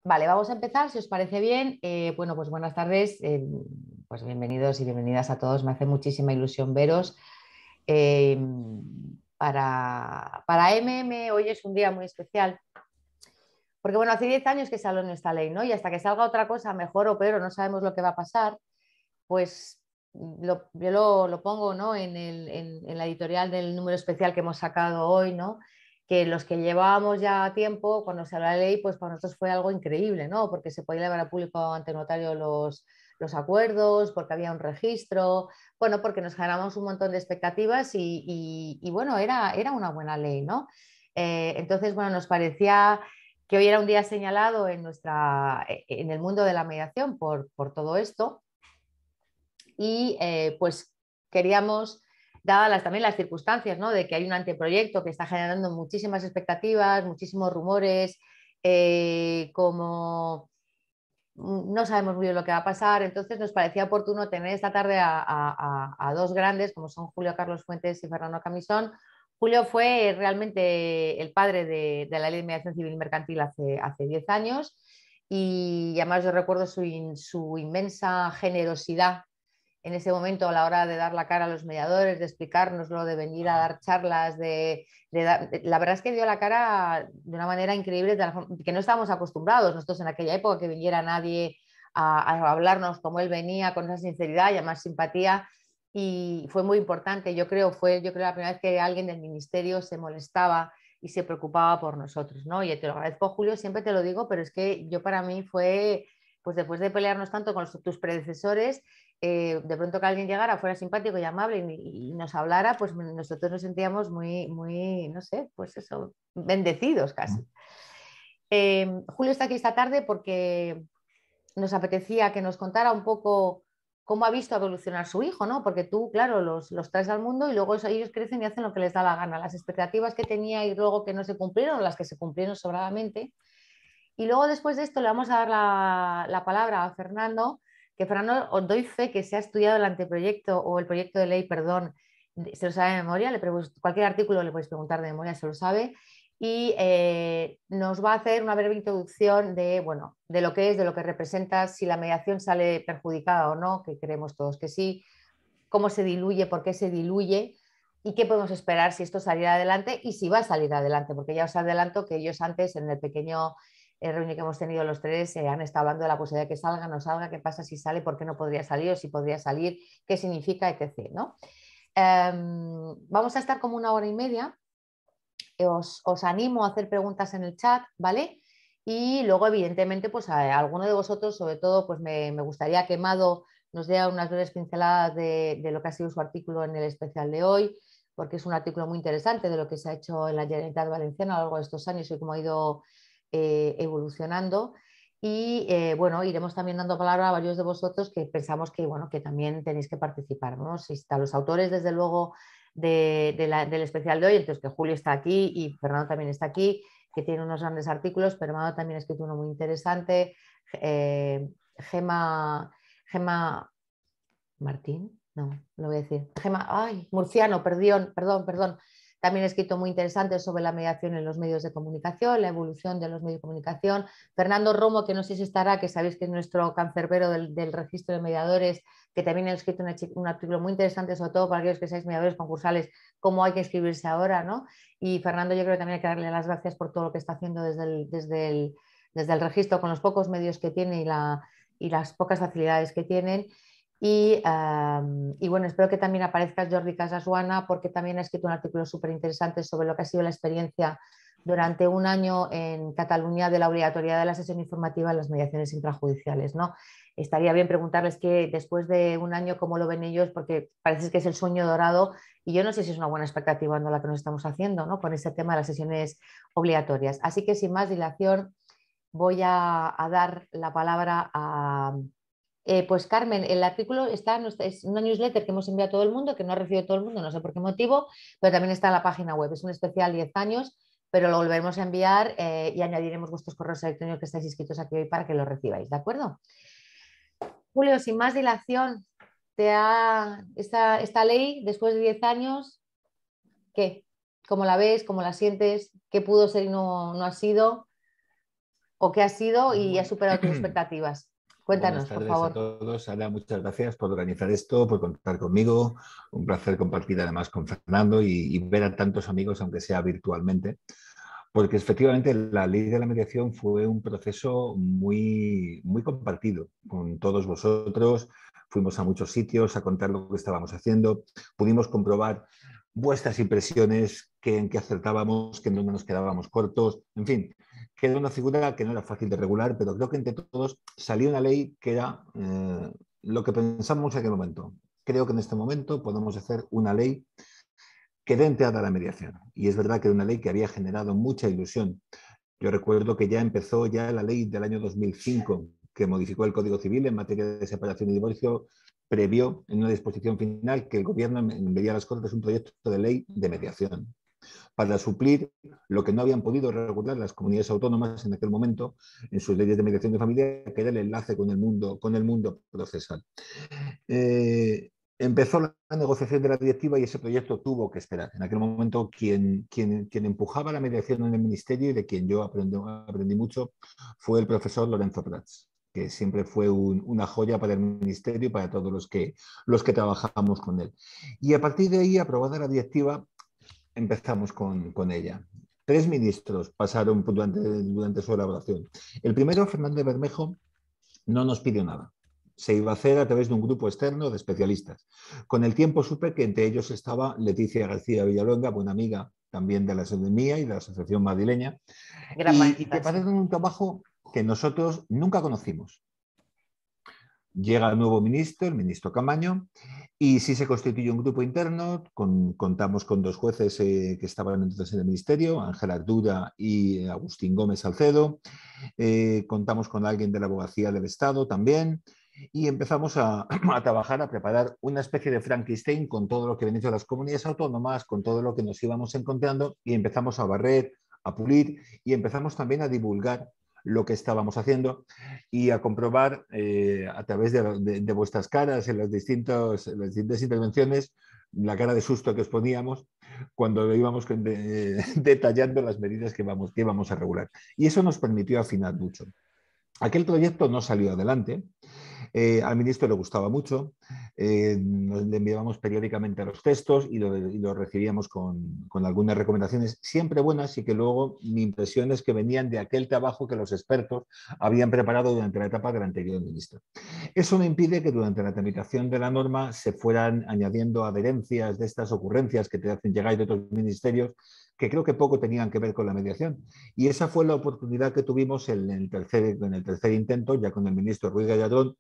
Vale, vamos a empezar, si os parece bien. Bueno, pues buenas tardes, pues bienvenidos y bienvenidas a todos. Me hace muchísima ilusión veros. Eh, para hoy es un día muy especial, porque bueno, hace 10 años que salió esta ley, ¿no? Y hasta que salga otra cosa, mejor o peor, no sabemos lo que va a pasar, pues yo lo pongo, ¿no? En la editorial del número especial que hemos sacado hoy, ¿no? Que los que llevábamos ya tiempo, cuando se la ley, pues para nosotros fue algo increíble, ¿no? Porque se podía llevar a público ante notario los acuerdos, porque había un registro, bueno, porque nos generamos un montón de expectativas y bueno, era una buena ley, ¿no? Entonces, bueno, nos parecía que hoy era un día señalado en el mundo de la mediación por todo esto y pues queríamos, dadas también las circunstancias, ¿no? De que hay un anteproyecto que está generando muchísimas expectativas, muchísimos rumores, como no sabemos muy bien lo que va a pasar, entonces nos parecía oportuno tener esta tarde a dos grandes, como son Julio Carlos Fuentes y Fernando Camisón. Julio fue realmente el padre de la ley de mediación civil y mercantil hace 10 años y además yo recuerdo su inmensa generosidad en ese momento a la hora de dar la cara a los mediadores, de explicárnoslo, de venir a dar charlas, la verdad es que dio la cara de una manera increíble, que no estábamos acostumbrados nosotros en aquella época que viniera nadie a hablarnos como él venía, con esa sinceridad y además simpatía. Y fue muy importante, yo creo la primera vez que alguien del ministerio se molestaba y se preocupaba por nosotros, ¿no? Y te lo agradezco, Julio, siempre te lo digo, pero es que yo para mí fue, pues después de pelearnos tanto con tus predecesores, de pronto que alguien llegara, fuera simpático y amable y nos hablara, pues nosotros nos sentíamos muy, muy, no sé, pues eso, bendecidos casi. Julio está aquí esta tarde porque nos apetecía que nos contara un poco cómo ha visto evolucionar su hijo, ¿no? Porque tú, claro, los traes al mundo y luego ellos crecen y hacen lo que les da la gana. Las expectativas que tenía y luego que no se cumplieron, las que se cumplieron sobradamente. Y luego después de esto le vamos a dar la palabra a Fernando, que Fernando os doy fe que se ha estudiado el anteproyecto o el proyecto de ley, perdón, se lo sabe de memoria, cualquier artículo le podéis preguntar de memoria, se lo sabe, y nos va a hacer una breve introducción de, bueno, de lo que es, de lo que representa, si la mediación sale perjudicada o no, que creemos todos que sí, cómo se diluye, por qué se diluye y qué podemos esperar si esto saliera adelante y si va a salir adelante, porque ya os adelanto que ellos antes en el pequeño reunión que hemos tenido los tres han estado hablando de la posibilidad de que salga, no salga, qué pasa si sale, por qué no podría salir o si podría salir, qué significa, etc. ¿no? Vamos a estar como una hora y media. Os animo a hacer preguntas en el chat, ¿vale? Y luego, evidentemente, pues a alguno de vosotros, sobre todo, pues me gustaría que Mado nos dé unas breves pinceladas de lo que ha sido su artículo en el especial de hoy, porque es un artículo muy interesante de lo que se ha hecho en la Generalitat Valenciana a lo largo de estos años y cómo ha ido evolucionando. Y bueno, iremos también dando palabra a varios de vosotros que pensamos que, bueno, que también tenéis que participar, ¿no? Si están los autores, desde luego, del especial de hoy, entonces que Julio está aquí y Fernando también está aquí, que tiene unos grandes artículos, pero Mado también ha escrito uno muy interesante. Gema, Gema Martín, no, lo voy a decir. Gema, ay, Murciano, perdón. También ha escrito muy interesante sobre la mediación en los medios de comunicación, la evolución de los medios de comunicación. Fernando Romo, que no sé si estará, que sabéis que es nuestro cancerbero del registro de mediadores, que también ha escrito un artículo muy interesante, sobre todo para aquellos que seáis mediadores concursales, cómo hay que inscribirse ahora, ¿no? Y Fernando, yo creo que también hay que darle las gracias por todo lo que está haciendo desde el registro, con los pocos medios que tiene y las pocas facilidades que tienen. Y bueno, espero que también aparezca Jordi Casasuana porque también ha escrito un artículo súper interesante sobre lo que ha sido la experiencia durante un año en Cataluña de la obligatoriedad de la sesión informativa en las mediaciones intrajudiciales, ¿no? Estaría bien preguntarles que después de un año cómo lo ven ellos, porque parece que es el sueño dorado y yo no sé si es una buena expectativa no la que nos estamos haciendo, ¿no? Con ese tema de las sesiones obligatorias. Así que sin más dilación voy a dar la palabra a pues Carmen, el artículo es una newsletter que hemos enviado a todo el mundo, que no ha recibido todo el mundo, no sé por qué motivo, pero también está en la página web. Es un especial 10 años, pero lo volveremos a enviar y añadiremos vuestros correos electrónicos que estáis inscritos aquí hoy para que lo recibáis, ¿de acuerdo? Julio, sin más dilación, esta ley, después de 10 años, ¿qué? ¿Cómo la ves? ¿Cómo la sientes? ¿Qué pudo ser y no ha sido? o qué ha sido y ha Bueno, superado tus expectativas? buenas Cuéntanos, por tardes a favor. todos. Ana, muchas gracias por organizar esto, por contar conmigo. Un placer compartir además con Fernando y ver a tantos amigos, aunque sea virtualmente, porque efectivamente la ley de la mediación fue un proceso muy compartido con todos vosotros. Fuimos a muchos sitios a contar lo que estábamos haciendo. Pudimos comprobar vuestras impresiones, que en qué acertábamos, que en dónde nos quedábamos cortos. En fin, que era una figura que no era fácil de regular, pero creo que entre todos salió una ley que era lo que pensamos en aquel momento. Creo que en este momento podemos hacer una ley que dé entrada a la mediación. Y es verdad que era una ley que había generado mucha ilusión. Yo recuerdo que ya empezó ya la ley del año 2005, que modificó el Código Civil en materia de separación y divorcio, previó en una disposición final que el gobierno enviaría a las Cortes un proyecto de ley de mediación para suplir lo que no habían podido regular las comunidades autónomas en aquel momento en sus leyes de mediación de familia, que era el enlace con el mundo procesal. Eh, Empezó la negociación de la directiva y ese proyecto tuvo que esperar. En aquel momento, quien empujaba la mediación en el ministerio y de quien yo aprendí mucho fue el profesor Lorenzo Prats, que siempre fue una joya para el ministerio y para todos los que trabajamos con él. Y a partir de ahí, aprobada la directiva, empezamos con ella. 3 ministros pasaron durante su elaboración. El primero, Fernández Bermejo, no nos pidió nada. Se iba a hacer a través de un grupo externo de especialistas. Con el tiempo supe que entre ellos estaba Leticia García Villalonga, buena amiga también de la asociación mía y de la Asociación Madrileña, Gran y maestra, sí. prepararon un trabajo que nosotros nunca conocimos. Llega el nuevo ministro, el ministro Camaño, y sí se constituye un grupo interno. Contamos con 2 jueces que estaban entonces en el ministerio, Ángela Ardura y Agustín Gómez Salcedo. Contamos con alguien de la Abogacía del Estado también. Y empezamos a trabajar, a preparar una especie de Frankenstein con todo lo que venía de las comunidades autónomas, con todo lo que nos íbamos encontrando, y empezamos a barrer, a pulir y empezamos también a divulgar lo que estábamos haciendo y a comprobar a través de vuestras caras en las distintas intervenciones la cara de susto que os poníamos cuando íbamos detallando las medidas que íbamos a regular. Y eso nos permitió afinar mucho. Aquel proyecto no salió adelante. Al ministro le gustaba mucho, le enviábamos periódicamente los textos y lo recibíamos con algunas recomendaciones, siempre buenas, y que luego mi impresión es que venían de aquel trabajo que los expertos habían preparado durante la etapa del anterior ministro. Eso no impide que durante la tramitación de la norma se fueran añadiendo adherencias de estas ocurrencias que te hacen llegar de otros ministerios que creo que poco tenían que ver con la mediación. Y esa fue la oportunidad que tuvimos en el tercer intento, ya con el ministro Ruiz Gallardón,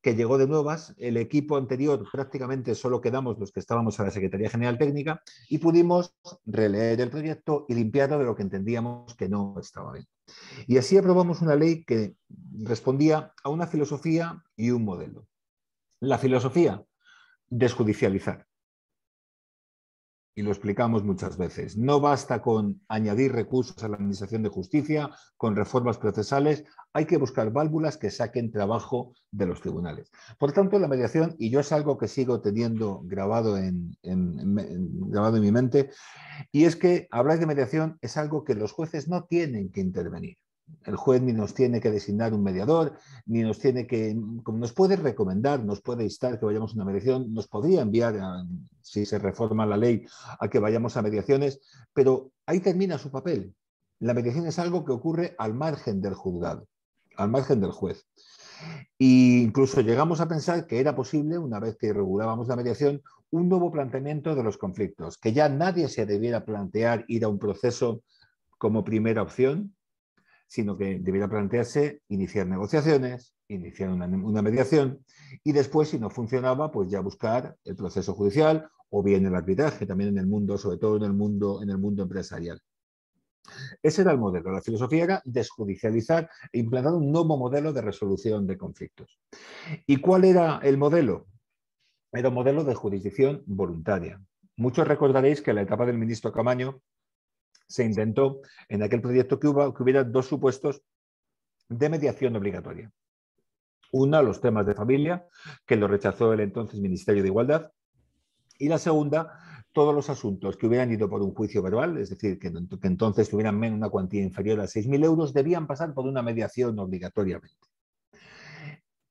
que llegó de nuevas. El equipo anterior prácticamente solo quedamos los que estábamos a la Secretaría General Técnica y pudimos releer el proyecto y limpiarlo de lo que entendíamos que no estaba bien. Y así aprobamos una ley que respondía a una filosofía y un modelo. La filosofía, desjudicializar. Y lo explicamos muchas veces. No basta con añadir recursos a la Administración de Justicia, con reformas procesales, hay que buscar válvulas que saquen trabajo de los tribunales. Por tanto, la mediación, y yo es algo que sigo teniendo grabado grabado en mi mente, y es que hablar de mediación es algo que los jueces no tienen que intervenir. El juez ni nos tiene que designar un mediador, ni nos tiene que, como nos puede recomendar, nos puede instar que vayamos a una mediación, nos podría enviar, si se reforma la ley, a que vayamos a mediaciones, pero ahí termina su papel. La mediación es algo que ocurre al margen del juzgado, al margen del juez. E incluso llegamos a pensar que era posible, una vez que regulábamos la mediación, un nuevo planteamiento de los conflictos, que ya nadie se debiera plantear ir a un proceso como primera opción, sino que debiera plantearse iniciar negociaciones, iniciar una mediación y después, si no funcionaba, pues ya buscar el proceso judicial o bien el arbitraje, también en el mundo, sobre todo en el mundo empresarial. Ese era el modelo. La filosofía era desjudicializar e implantar un nuevo modelo de resolución de conflictos. ¿Y cuál era el modelo? Era un modelo de jurisdicción voluntaria. Muchos recordaréis que en la etapa del ministro Camaño se intentó en aquel proyecto que hubiera 2 supuestos de mediación obligatoria. Una, los temas de familia, que lo rechazó el entonces Ministerio de Igualdad, y la segunda, todos los asuntos que hubieran ido por un juicio verbal, es decir, que entonces tuvieran una cuantía inferior a 6.000 euros, debían pasar por una mediación obligatoriamente.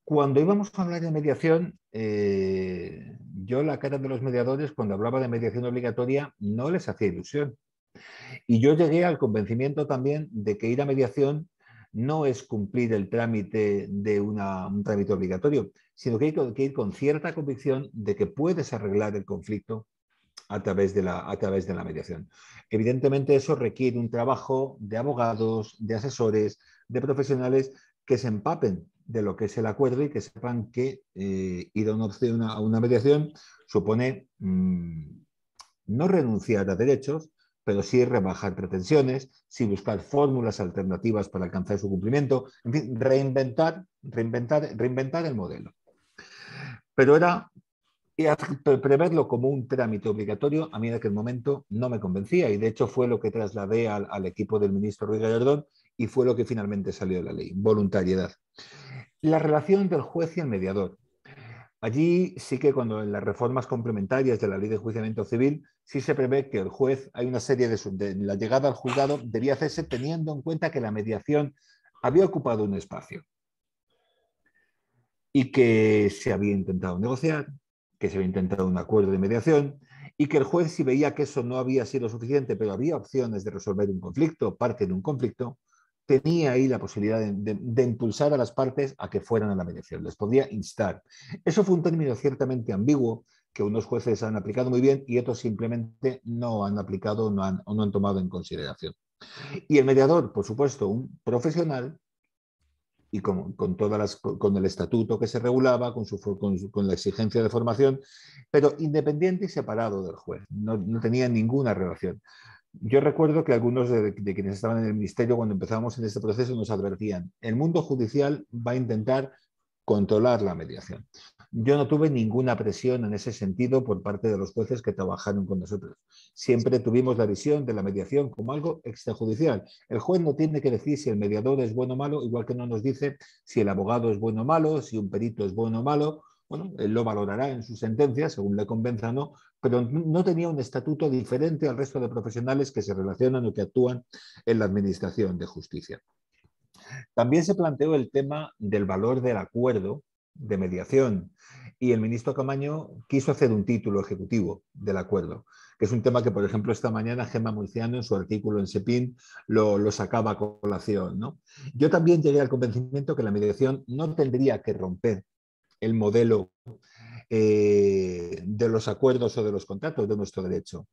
Cuando íbamos a hablar de mediación, yo la cara de los mediadores, cuando hablaba de mediación obligatoria, no les hacía ilusión. Y yo llegué al convencimiento también de que ir a mediación no es cumplir el trámite de un trámite obligatorio, sino que hay que ir con cierta convicción de que puedes arreglar el conflicto a través de la mediación. Evidentemente eso requiere un trabajo de abogados, de asesores, de profesionales que se empapen de lo que es el acuerdo y que sepan que ir a una mediación supone no renunciar a derechos, pero sí rebajar pretensiones, sí buscar fórmulas alternativas para alcanzar su cumplimiento, en fin, reinventar el modelo. Pero era preverlo como un trámite obligatorio, a mí en aquel momento no me convencía y de hecho fue lo que trasladé al equipo del ministro Ruiz Gallardón y fue lo que finalmente salió de la ley, voluntariedad. La relación del juez y el mediador. Allí sí que cuando en las reformas complementarias de la ley de enjuiciamiento civil sí se prevé que el juez, hay una serie de la llegada al juzgado debía hacerse teniendo en cuenta que la mediación había ocupado un espacio y que se había intentado negociar, que se había intentado un acuerdo de mediación y que el juez, si veía que eso no había sido suficiente, pero había opciones de resolver un conflicto, parte de un conflicto, tenía ahí la posibilidad de impulsar a las partes a que fueran a la mediación, les podía instar. Eso fue un término ciertamente ambiguo que unos jueces han aplicado muy bien y otros simplemente no han aplicado o no han tomado en consideración. Y el mediador, por supuesto, un profesional y con el estatuto que se regulaba, con la exigencia de formación, pero independiente y separado del juez, no tenía ninguna relación. Yo recuerdo que algunos de quienes estaban en el ministerio cuando empezamos en este proceso nos advertían, el mundo judicial va a intentar controlar la mediación. Yo no tuve ninguna presión en ese sentido por parte de los jueces que trabajaron con nosotros. Siempre tuvimos la visión de la mediación como algo extrajudicial. El juez no tiene que decir si el mediador es bueno o malo, igual que no nos dice si el abogado es bueno o malo, si un perito es bueno o malo. Bueno, él lo valorará en su sentencia, según le convenza o no, pero no tenía un estatuto diferente al resto de profesionales que se relacionan o que actúan en la administración de justicia. También se planteó el tema del valor del acuerdo de mediación y el ministro Camaño quiso hacer un título ejecutivo del acuerdo, que es un tema que, por ejemplo, esta mañana Gemma Murciano en su artículo en SEPIN lo sacaba a colación, ¿no? Yo también llegué al convencimiento que la mediación no tendría que romper el modelo de los acuerdos o de los contratos de nuestro derecho.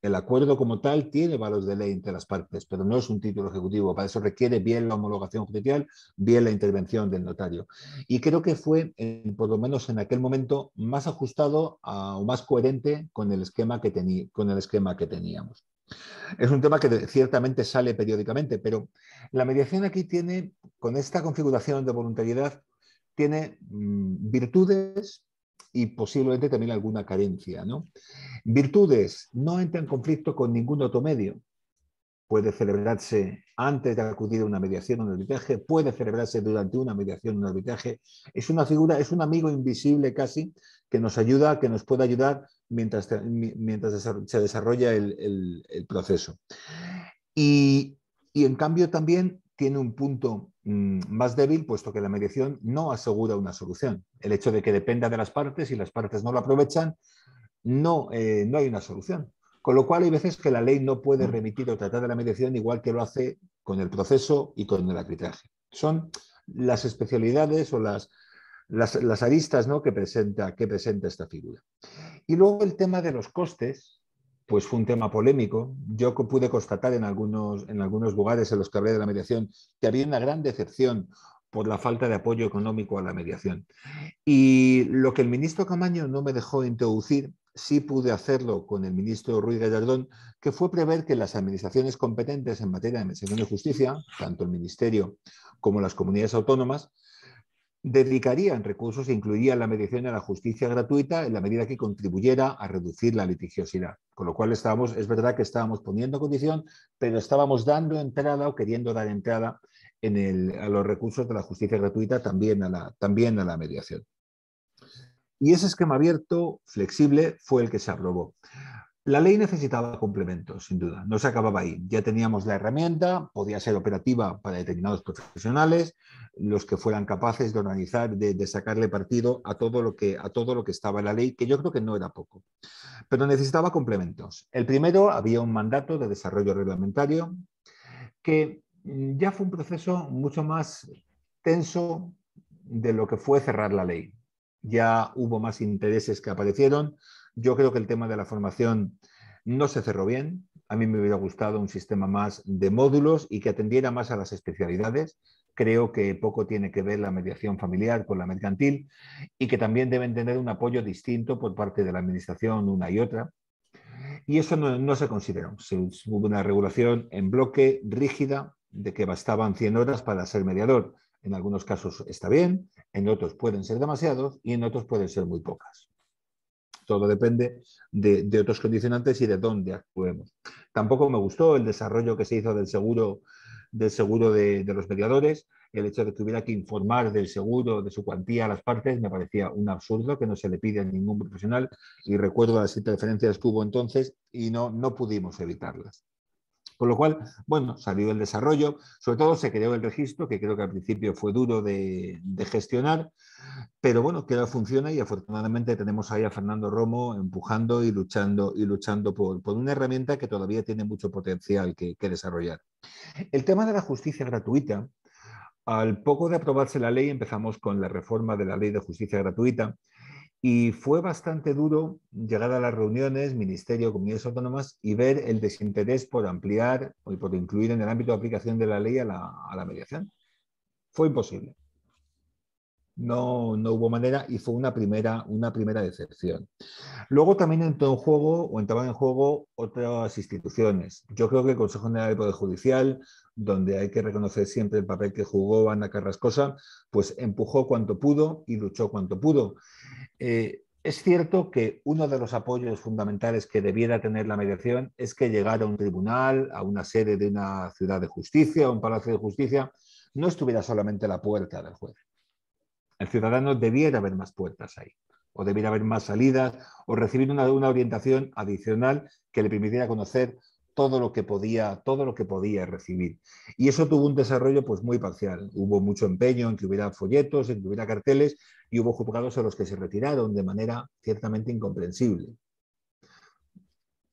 El acuerdo como tal tiene valores de ley entre las partes, pero no es un título ejecutivo. Para eso requiere bien la homologación judicial, bien la intervención del notario. Y creo que fue, por lo menos en aquel momento, más ajustado o más coherente con el esquema que teníamos. Es un tema que ciertamente sale periódicamente, pero la mediación aquí tiene, con esta configuración de voluntariedad, tiene virtudes y posiblemente también alguna carencia, ¿no? Virtudes, no entra en conflicto con ningún otro medio. Puede celebrarse antes de acudir a una mediación o un arbitraje, puede celebrarse durante una mediación o un arbitraje. Es una figura, es un amigo invisible casi que nos ayuda, que nos puede ayudar mientras se desarrolla el proceso. Y en cambio también tiene un punto más débil, puesto que la mediación no asegura una solución. El hecho de que dependa de las partes y las partes no lo aprovechan, no hay una solución. Con lo cual hay veces que la ley no puede remitir o tratar de la mediación igual que lo hace con el proceso y con el arbitraje. Son las especialidades o las aristas, ¿no?, que presenta esta figura. Y luego el tema de los costes, pues fue un tema polémico. Yo pude constatar en algunos lugares en los que hablé de la mediación que había una gran decepción por la falta de apoyo económico a la mediación. Y lo que el ministro Camaño no me dejó introducir, sí pude hacerlo con el ministro Ruiz Gallardón, que fue prever que las administraciones competentes en materia de administración de justicia, tanto el ministerio como las comunidades autónomas, dedicarían recursos e incluirían la mediación a la justicia gratuita en la medida que contribuyera a reducir la litigiosidad. Con lo cual es verdad que estábamos poniendo condición, pero estábamos dando entrada o queriendo dar entrada a los recursos de la justicia gratuita también a la mediación. Y ese esquema abierto, flexible, fue el que se aprobó. La ley necesitaba complementos, sin duda, no se acababa ahí. Ya teníamos la herramienta, podía ser operativa para determinados profesionales, los que fueran capaces de organizar, de sacarle partido a todo lo que estaba en la ley, que yo creo que no era poco. Pero necesitaba complementos. El primero, había un mandato de desarrollo reglamentario que ya fue un proceso mucho más tenso de lo que fue cerrar la ley. Ya hubo más intereses que aparecieron. Yo creo que el tema de la formación no se cerró bien. A mí me hubiera gustado un sistema más de módulos y que atendiera más a las especialidades. Creo que poco tiene que ver la mediación familiar con la mercantil y que también deben tener un apoyo distinto por parte de la administración una y otra. Y eso no se consideró. Hubo una regulación en bloque rígida de que bastaban 100 horas para ser mediador. En algunos casos está bien, en otros pueden ser demasiados y en otros pueden ser muy pocas. Todo depende de otros condicionantes y de dónde actuemos. Tampoco me gustó el desarrollo que se hizo del seguro de los mediadores. El hecho de que hubiera que informar del seguro, de su cuantía a las partes, me parecía un absurdo que no se le pide a ningún profesional. Y recuerdo las interferencias que hubo entonces y no pudimos evitarlas. Con lo cual, bueno, salió el desarrollo, sobre todo se creó el registro, que creo que al principio fue duro de gestionar, pero bueno, que ahora funciona y afortunadamente tenemos ahí a Fernando Romo empujando y luchando por una herramienta que todavía tiene mucho potencial que desarrollar. El tema de la justicia gratuita, al poco de aprobarse la ley empezamos con la reforma de la ley de justicia gratuita y fue bastante duro llegar a las reuniones, ministerio, comunidades autónomas y ver el desinterés por ampliar y por incluir en el ámbito de aplicación de la ley a la mediación. Fue imposible. No hubo manera y fue una primera decepción. Luego también entró en juego o entraban en juego otras instituciones. Yo creo que el Consejo General del Poder Judicial, donde hay que reconocer siempre el papel que jugó Ana Carrascosa, pues empujó cuanto pudo y luchó cuanto pudo. Es cierto que uno de los apoyos fundamentales que debiera tener la mediación es que llegar a un tribunal, a una sede de una ciudad de justicia, a un palacio de justicia, no estuviera solamente la puerta del juez. El ciudadano debiera haber más puertas ahí, o debiera haber más salidas, o recibir una orientación adicional que le permitiera conocer todo lo que podía recibir. Y eso tuvo un desarrollo pues muy parcial. Hubo mucho empeño en que hubiera folletos, en que hubiera carteles, y hubo juzgados a los que se retiraron de manera ciertamente incomprensible.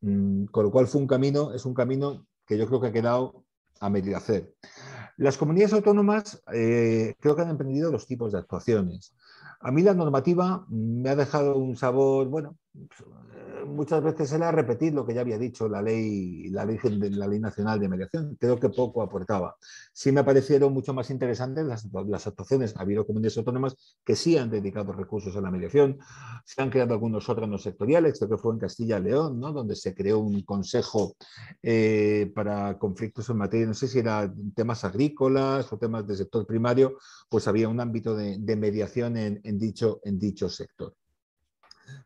Con lo cual es un camino que yo creo que ha quedado a medio hacer. Las comunidades autónomas creo que han emprendido dos tipos de actuaciones. A mí la normativa me ha dejado un sabor, bueno, muchas veces era repetir lo que ya había dicho la ley nacional de mediación. Creo que poco aportaba. Sí me parecieron mucho más interesantes las actuaciones. Ha habido comunidades autónomas que sí han dedicado recursos a la mediación. Se han creado algunos órganos sectoriales, creo que fue en Castilla y León, ¿no? Donde se creó un consejo para conflictos en materia, no sé si eran temas agrícolas o temas del sector primario, pues había un ámbito de mediación en dicho sector.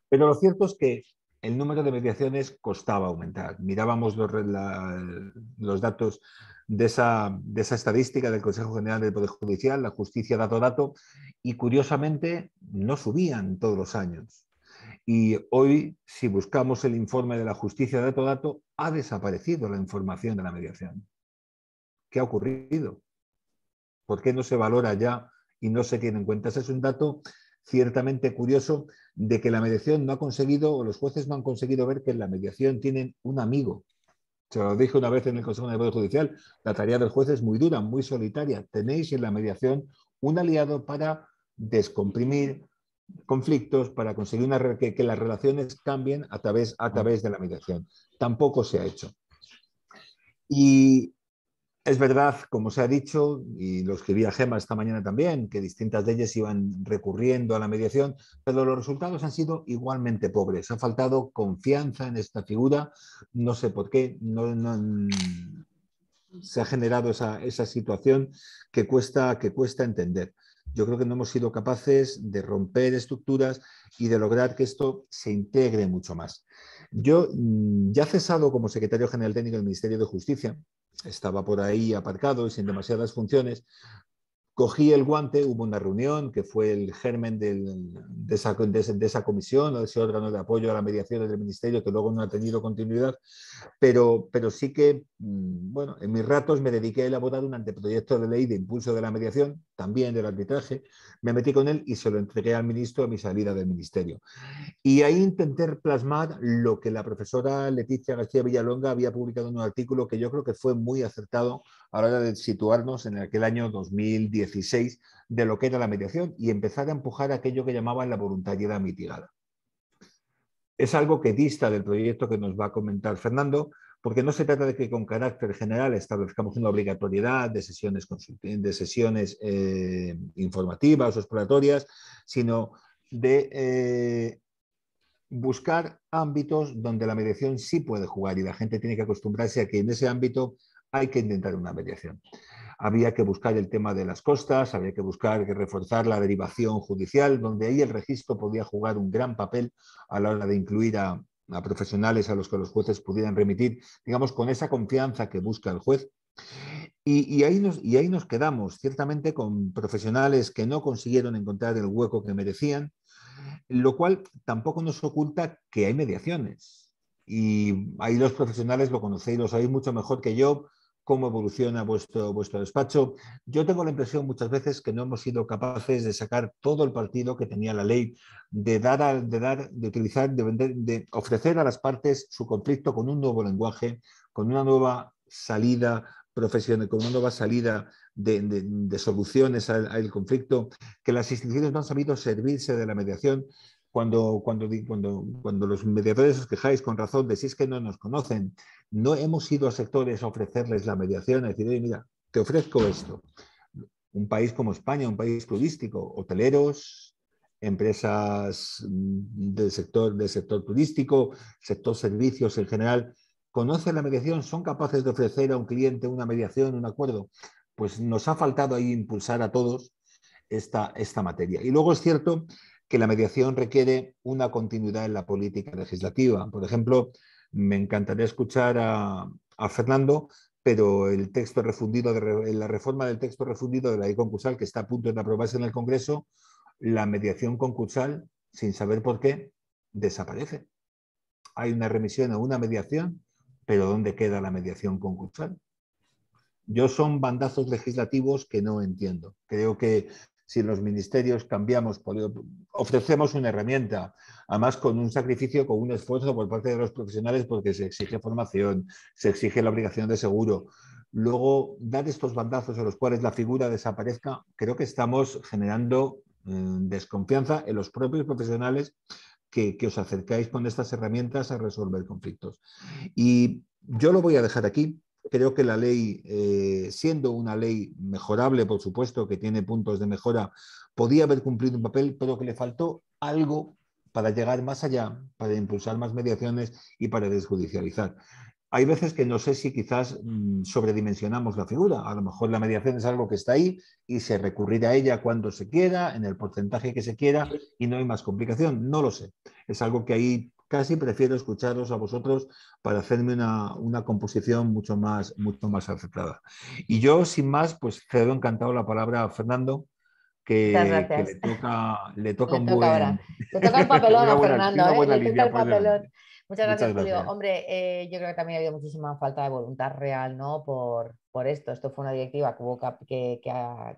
Pero lo cierto es que el número de mediaciones costaba aumentar. Mirábamos los datos de esa estadística del Consejo General del Poder Judicial, la justicia dato, y curiosamente no subían todos los años. Y hoy, si buscamos el informe de la justicia dato, ha desaparecido la información de la mediación. ¿Qué ha ocurrido? ¿Por qué no se valora ya y no se tiene en cuenta? Ese es un dato ciertamente curioso de que la mediación no ha conseguido, o los jueces no han conseguido ver que en la mediación tienen un amigo. Se lo dije una vez en el Consejo de Poder Judicial, la tarea del juez es muy dura, muy solitaria. Tenéis en la mediación un aliado para descomprimir conflictos, para conseguir que las relaciones cambien a través de la mediación. Tampoco se ha hecho. Y es verdad, como se ha dicho, y lo escribía Gemma esta mañana también, que distintas leyes iban recurriendo a la mediación, pero los resultados han sido igualmente pobres. Ha faltado confianza en esta figura, no sé por qué, se ha generado esa situación que cuesta entender. Yo creo que no hemos sido capaces de romper estructuras y de lograr que esto se integre mucho más. Yo, ya cesado como secretario general técnico del Ministerio de Justicia, estaba por ahí aparcado y sin demasiadas funciones, Cogí el guante, hubo una reunión que fue el germen de esa comisión o de ese órgano de apoyo a la mediación del Ministerio, que luego no ha tenido continuidad, pero sí que, bueno, en mis ratos me dediqué a elaborar un anteproyecto de ley de impulso de la mediación, también del arbitraje, me metí con él y se lo entregué al ministro a mi salida del Ministerio. Y ahí intenté plasmar lo que la profesora Leticia García Villalonga había publicado en un artículo que yo creo que fue muy acertado a la hora de situarnos en aquel año 2016 de lo que era la mediación y empezar a empujar aquello que llamaban la voluntariedad mitigada. Es algo que dista del proyecto que nos va a comentar Fernando, porque no se trata de que con carácter general establezcamos una obligatoriedad de sesiones informativas o exploratorias, sino de buscar ámbitos donde la mediación sí puede jugar y la gente tiene que acostumbrarse a que en ese ámbito hay que intentar una mediación. Había que buscar el tema de las costas, había que buscar que reforzar la derivación judicial, donde ahí el registro podía jugar un gran papel a la hora de incluir a profesionales a los que los jueces pudieran remitir, digamos, con esa confianza que busca el juez. Y ahí nos quedamos, ciertamente, con profesionales que no consiguieron encontrar el hueco que merecían, lo cual tampoco nos oculta que hay mediaciones. Y ahí los profesionales lo conocéis, lo sabéis mucho mejor que yo, cómo evoluciona vuestro despacho. Yo tengo la impresión muchas veces que no hemos sido capaces de sacar todo el partido que tenía la ley, de utilizar, de ofrecer a las partes su conflicto con un nuevo lenguaje, con una nueva salida profesional, con una nueva salida de soluciones al conflicto, que las instituciones no han sabido servirse de la mediación. Cuando los mediadores os quejáis con razón de si es que no nos conocen, no hemos ido a sectores a ofrecerles la mediación, a decir, oye, mira, te ofrezco esto. Un país como España, un país turístico, hoteleros, empresas del sector turístico, sector servicios en general, conocen la mediación, son capaces de ofrecer a un cliente una mediación, un acuerdo. Pues nos ha faltado ahí impulsar a todos esta materia. Y luego es cierto que la mediación requiere una continuidad en la política legislativa. Por ejemplo, me encantaría escuchar a Fernando, pero el texto refundido, la reforma del texto refundido de la ley concursal que está a punto de aprobarse en el Congreso, la mediación concursal, sin saber por qué, desaparece. Hay una remisión a una mediación, pero ¿dónde queda la mediación concursal? Yo son bandazos legislativos que no entiendo. Creo que si en los ministerios cambiamos, ofrecemos una herramienta, además con un sacrificio, con un esfuerzo por parte de los profesionales, porque se exige formación, se exige la obligación de seguro. Luego, dar estos bandazos a los cuales la figura desaparezca, creo que estamos generando desconfianza en los propios profesionales que os acercáis con estas herramientas a resolver conflictos. Y yo lo voy a dejar aquí. Creo que la ley, siendo una ley mejorable, por supuesto, que tiene puntos de mejora, podía haber cumplido un papel, pero que le faltó algo para llegar más allá, para impulsar más mediaciones y para desjudicializar. Hay veces que no sé si quizás sobredimensionamos la figura. A lo mejor la mediación es algo que está ahí y se recurrirá a ella cuando se quiera, en el porcentaje que se quiera y no hay más complicación. No lo sé. Es algo que ahí casi prefiero escucharos a vosotros para hacerme una composición mucho más acertada. Y yo, sin más, pues cedo encantado la palabra a Fernando, Muchas que gracias. le toca Le un toca ahora. buen, Le toca el papelón a Fernando, una ¿eh? buena Le toca línea el por papelón. delante. Muchas gracias, Muchas Julio. gracias. Hombre, yo creo que también ha habido muchísima falta de voluntad real, ¿no? Por esto. Esto fue una directiva que hubo que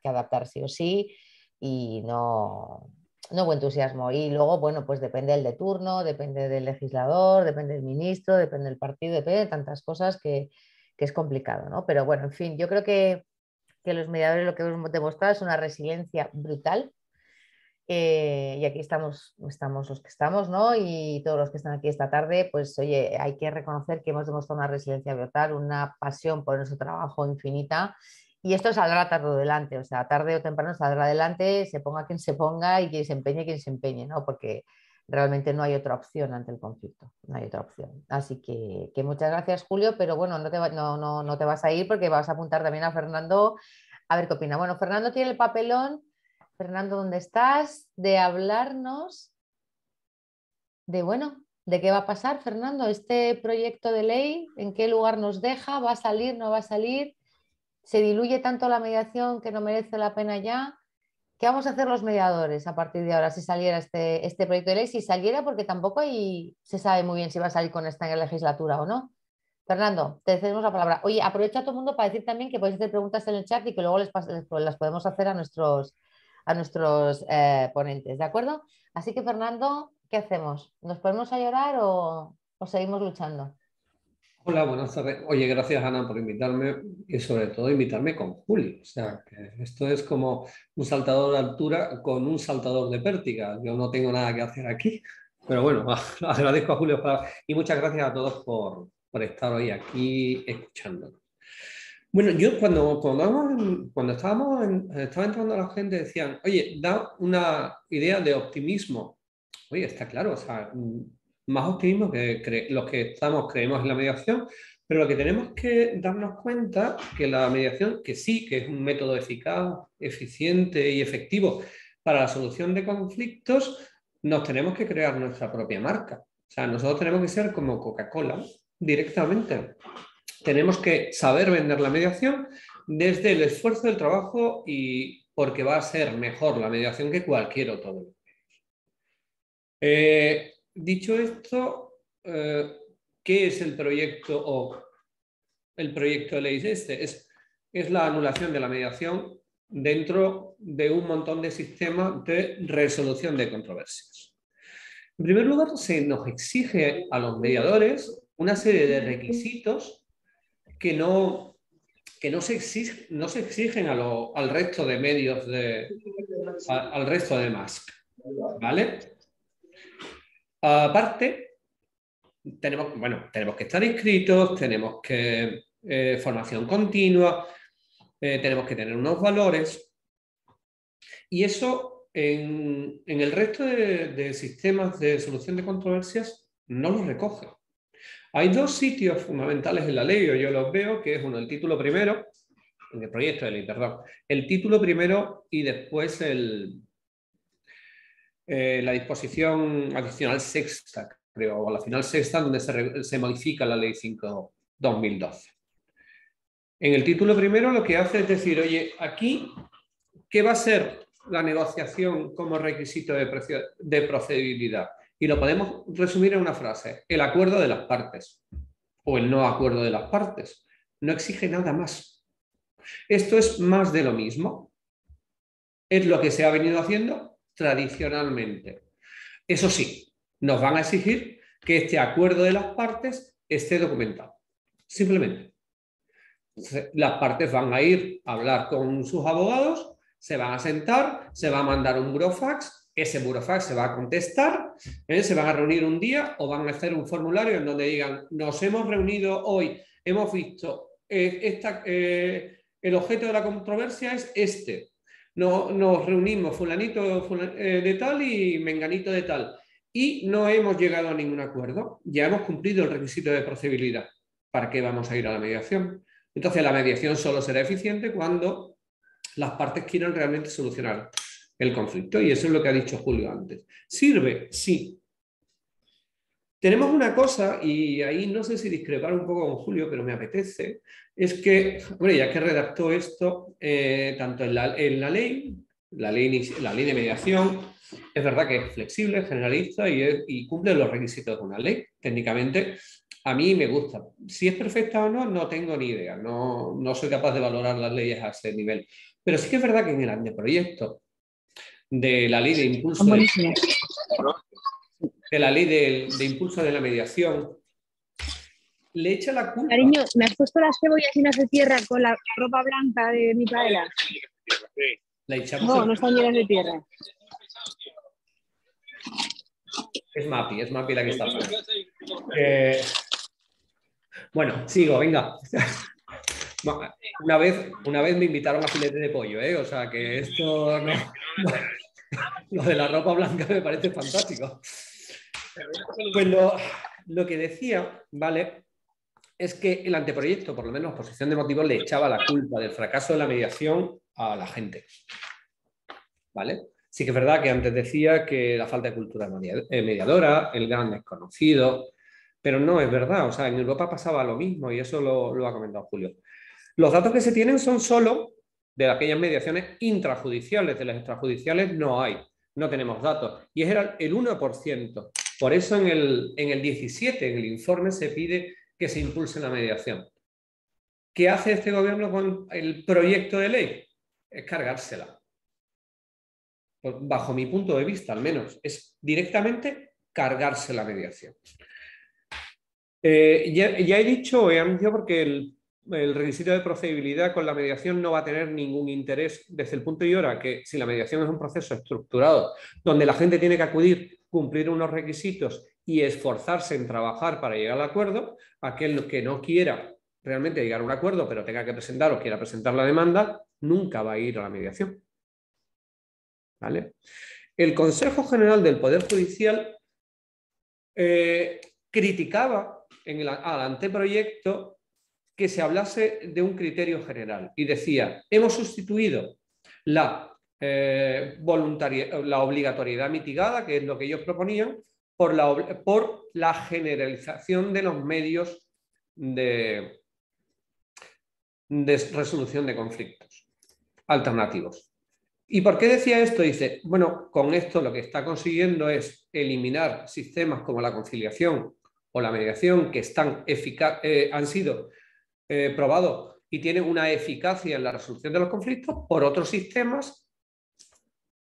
adaptar sí o sí y no hubo entusiasmo. Y luego, bueno, pues depende del de turno, depende del legislador, depende del ministro, depende del partido, depende de tantas cosas que es complicado, ¿no? Pero bueno, en fin, yo creo que los mediadores lo que hemos demostrado es una resiliencia brutal. Y aquí estamos los que estamos, ¿no? Y todos los que están aquí esta tarde, pues oye, hay que reconocer que hemos demostrado una resiliencia brutal, una pasión por nuestro trabajo infinita. Y esto saldrá tarde o adelante, o sea, tarde o temprano saldrá adelante, se ponga quien se ponga y quien se empeñe, ¿no? Porque realmente no hay otra opción ante el conflicto, no hay otra opción. Así que muchas gracias, Julio, pero bueno, no te vas a ir porque vas a apuntar también a Fernando a ver qué opina. Bueno, Fernando tiene el papelón. Fernando, ¿dónde estás? De hablarnos de, bueno, de qué va a pasar, Fernando, este proyecto de ley, en qué lugar nos deja, va a salir, no va a salir. se diluye tanto la mediación que no merece la pena ya. ¿Qué vamos a hacer los mediadores a partir de ahora si saliera este proyecto de ley? Si saliera, porque tampoco se sabe muy bien si va a salir con esta legislatura o no. Fernando, te cedemos la palabra. Oye, aprovecha a todo el mundo para decir también que podéis hacer preguntas en el chat y que luego las podemos hacer a nuestros ponentes, ¿de acuerdo? Así que, Fernando, ¿qué hacemos? ¿Nos ponemos a llorar o seguimos luchando? Hola, buenas tardes. Oye, gracias Ana por invitarme y sobre todo invitarme con Julio. O sea, que esto es como un saltador de altura con un saltador de pértiga. Yo no tengo nada que hacer aquí, pero bueno, agradezco a Julio y muchas gracias a todos por estar hoy aquí escuchándonos. Bueno, yo cuando estaba entrando la gente decían, oye, da una idea de optimismo. Oye, está claro, o sea, más optimismo que los que creemos en la mediación, pero lo que tenemos que darnos cuenta que la mediación, que sí, que es un método eficaz, eficiente y efectivo para la solución de conflictos, nos tenemos que crear nuestra propia marca. O sea, nosotros tenemos que ser como Coca-Cola directamente. Tenemos que saber vender la mediación desde el esfuerzo del trabajo y porque va a ser mejor la mediación que cualquier otro. Dicho esto, ¿qué es el proyecto o el proyecto de ley este? Es la anulación de la mediación dentro de un montón de sistemas de resolución de controversias. En primer lugar, se nos exige a los mediadores una serie de requisitos que no se exigen al resto de medios, al resto de MASC, ¿vale? Aparte, tenemos que estar inscritos, tenemos que formación continua, tenemos que tener unos valores y eso en el resto de sistemas de solución de controversias no lo recoge. Hay dos sitios fundamentales en la ley, o yo los veo, que es uno, el título primero, en el proyecto de ley, perdón, el título primero y después la disposición adicional sexta, creo, o la final sexta, donde se modifica la ley 5/2012. En el título primero lo que hace es decir, oye, aquí, ¿qué va a ser la negociación como requisito de procedibilidad? Y lo podemos resumir en una frase, el acuerdo de las partes o el no acuerdo de las partes. No exige nada más. Esto es más de lo mismo. Es lo que se ha venido haciendo tradicionalmente. Eso sí, nos van a exigir que este acuerdo de las partes esté documentado. Simplemente. Las partes van a ir a hablar con sus abogados, se van a sentar, se va a mandar un burofax, ese burofax se va a contestar, se van a reunir un día o van a hacer un formulario en donde digan, nos hemos reunido hoy, hemos visto, el objeto de la controversia es este. Nos reunimos fulanito de tal y menganito de tal y no hemos llegado a ningún acuerdo. Ya hemos cumplido el requisito de procedibilidad. ¿Para qué vamos a ir a la mediación? Entonces la mediación solo será eficiente cuando las partes quieran realmente solucionar el conflicto y eso es lo que ha dicho Julio antes. ¿Sirve? Sí. Tenemos una cosa, y ahí no sé si discrepar un poco con Julio, pero me apetece, es que, bueno, ya que redactó esto, tanto en la ley de mediación, es verdad que es flexible, generalista y cumple los requisitos de una ley. Técnicamente, a mí me gusta. Si es perfecta o no, no tengo ni idea. No soy capaz de valorar las leyes a ese nivel. Pero sí que es verdad que en el anteproyecto de la ley de impulso de impulso de la mediación, le echa la culpa. Cariño, ¿me has puesto las cebollas llenas de tierra con la ropa blanca de mi paella? No están llenas de tierra. Es Mapi la que está. Bueno, sigo, venga. Una vez me invitaron a filete de pollo, ¿eh? O sea que esto no. Lo de la ropa blanca me parece fantástico. Pues lo que decía, ¿vale? Es que el anteproyecto, por lo menos exposición de motivos, le echaba la culpa del fracaso de la mediación a la gente. ¿Vale? Sí que es verdad que antes decía que la falta de cultura mediadora, el gran desconocido, pero no es verdad. O sea, en Europa pasaba lo mismo y eso lo ha comentado Julio. Los datos que se tienen son solo de aquellas mediaciones intrajudiciales, de las extrajudiciales no hay, no tenemos datos. Y era el 1%. Por eso en el 17, en el informe, se pide que se impulse la mediación. ¿Qué hace este gobierno con el proyecto de ley? Es cargársela. Pues, bajo mi punto de vista, al menos, es directamente cargarse la mediación. Ya he dicho, he anunciado porque el requisito de procedibilidad con la mediación no va a tener ningún interés desde el punto y hora que si la mediación es un proceso estructurado donde la gente tiene que acudir, cumplir unos requisitos y esforzarse en trabajar para llegar al acuerdo, aquel que no quiera realmente llegar a un acuerdo pero tenga que presentar o quiera presentar la demanda, nunca va a ir a la mediación. ¿Vale? El Consejo General del Poder Judicial criticaba al anteproyecto que se hablase de un criterio general y decía, hemos sustituido la obligatoriedad mitigada, que es lo que ellos proponían, por la generalización de los medios de resolución de conflictos alternativos. ¿Y por qué decía esto? Dice, bueno, con esto lo que está consiguiendo es eliminar sistemas como la conciliación o la mediación que han sido probados y tienen una eficacia en la resolución de los conflictos por otros sistemas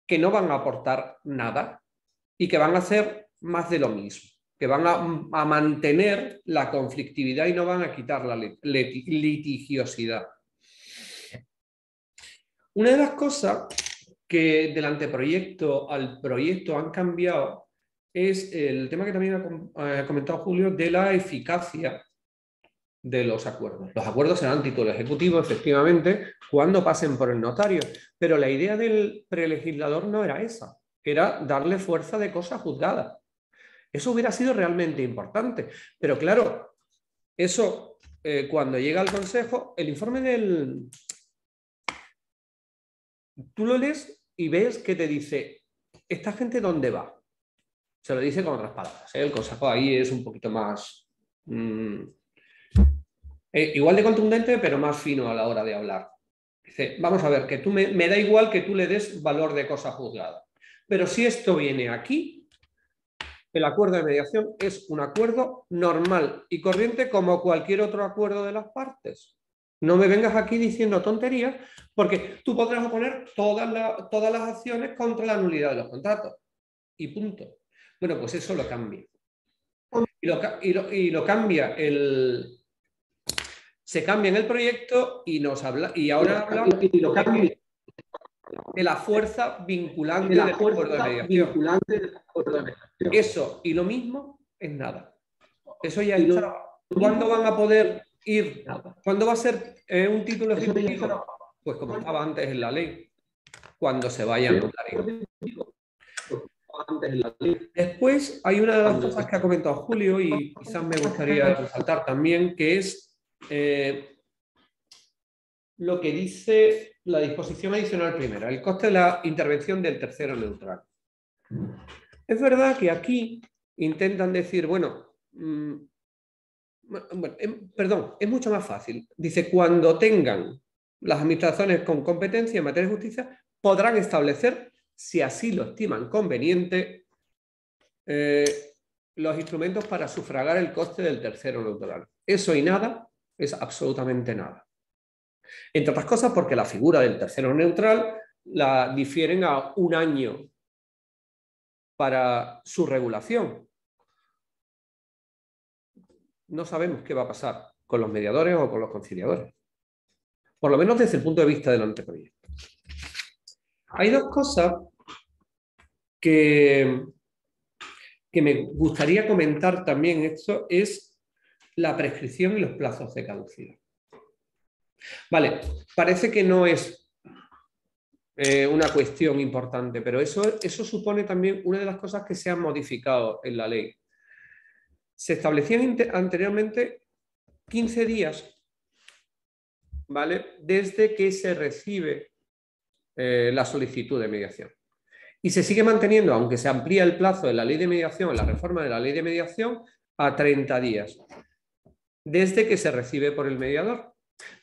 que no van a aportar nada y que van a hacer más de lo mismo, que van a mantener la conflictividad y no van a quitar la litigiosidad. Una de las cosas que del anteproyecto al proyecto han cambiado es el tema que también ha comentado Julio de la eficacia de los acuerdos. Los acuerdos serán título ejecutivo, efectivamente, cuando pasen por el notario, pero la idea del prelegislador no era esa, era darle fuerza de cosa juzgada. Eso hubiera sido realmente importante, pero claro, eso cuando llega al Consejo, el informe del... Tú lo lees y ves que te dice, ¿esta gente dónde va? Se lo dice con otras palabras, ¿eh? El Consejo ahí es un poquito más... igual de contundente, pero más fino a la hora de hablar. Dice, vamos a ver, que tú me da igual que tú le des valor de cosa juzgada. Pero si esto viene aquí, el acuerdo de mediación es un acuerdo normal y corriente como cualquier otro acuerdo de las partes. No me vengas aquí diciendo tonterías, porque tú podrás oponer todas las acciones contra la nulidad de los contratos. Y punto. Bueno, pues eso lo cambia. Y lo cambia se cambia en el proyecto y ahora habla de la fuerza vinculante del acuerdo de mediación. Eso y lo mismo es nada. Eso ya está. ¿Cuándo van a poder ir? ¿Cuándo va a ser un título ejecutivo? Pues como estaba antes en la ley, cuando se vaya a notario. Después hay una de las cosas que ha comentado Julio y quizás me gustaría resaltar también, que es lo que dice la disposición adicional primera, el coste de la intervención del tercero neutral. Es verdad que aquí intentan decir, perdón, es mucho más fácil. Dice, cuando tengan las administraciones con competencia en materia de justicia, podrán establecer, si así lo estiman conveniente, los instrumentos para sufragar el coste del tercero neutral. Eso y nada es absolutamente nada. Entre otras cosas porque la figura del tercero neutral la difieren a 1 año para su regulación. No sabemos qué va a pasar con los mediadores o con los conciliadores. Por lo menos desde el punto de vista del anteproyecto. Hay dos cosas que me gustaría comentar también. Esto es la prescripción y los plazos de caducidad. Vale, parece que no es una cuestión importante, pero eso supone también una de las cosas que se han modificado en la ley. Se establecían anteriormente 15 días, ¿vale?, desde que se recibe la solicitud de mediación. Y se sigue manteniendo, aunque se amplía el plazo de la ley de mediación, la reforma de la ley de mediación, a 30 días, desde que se recibe por el mediador.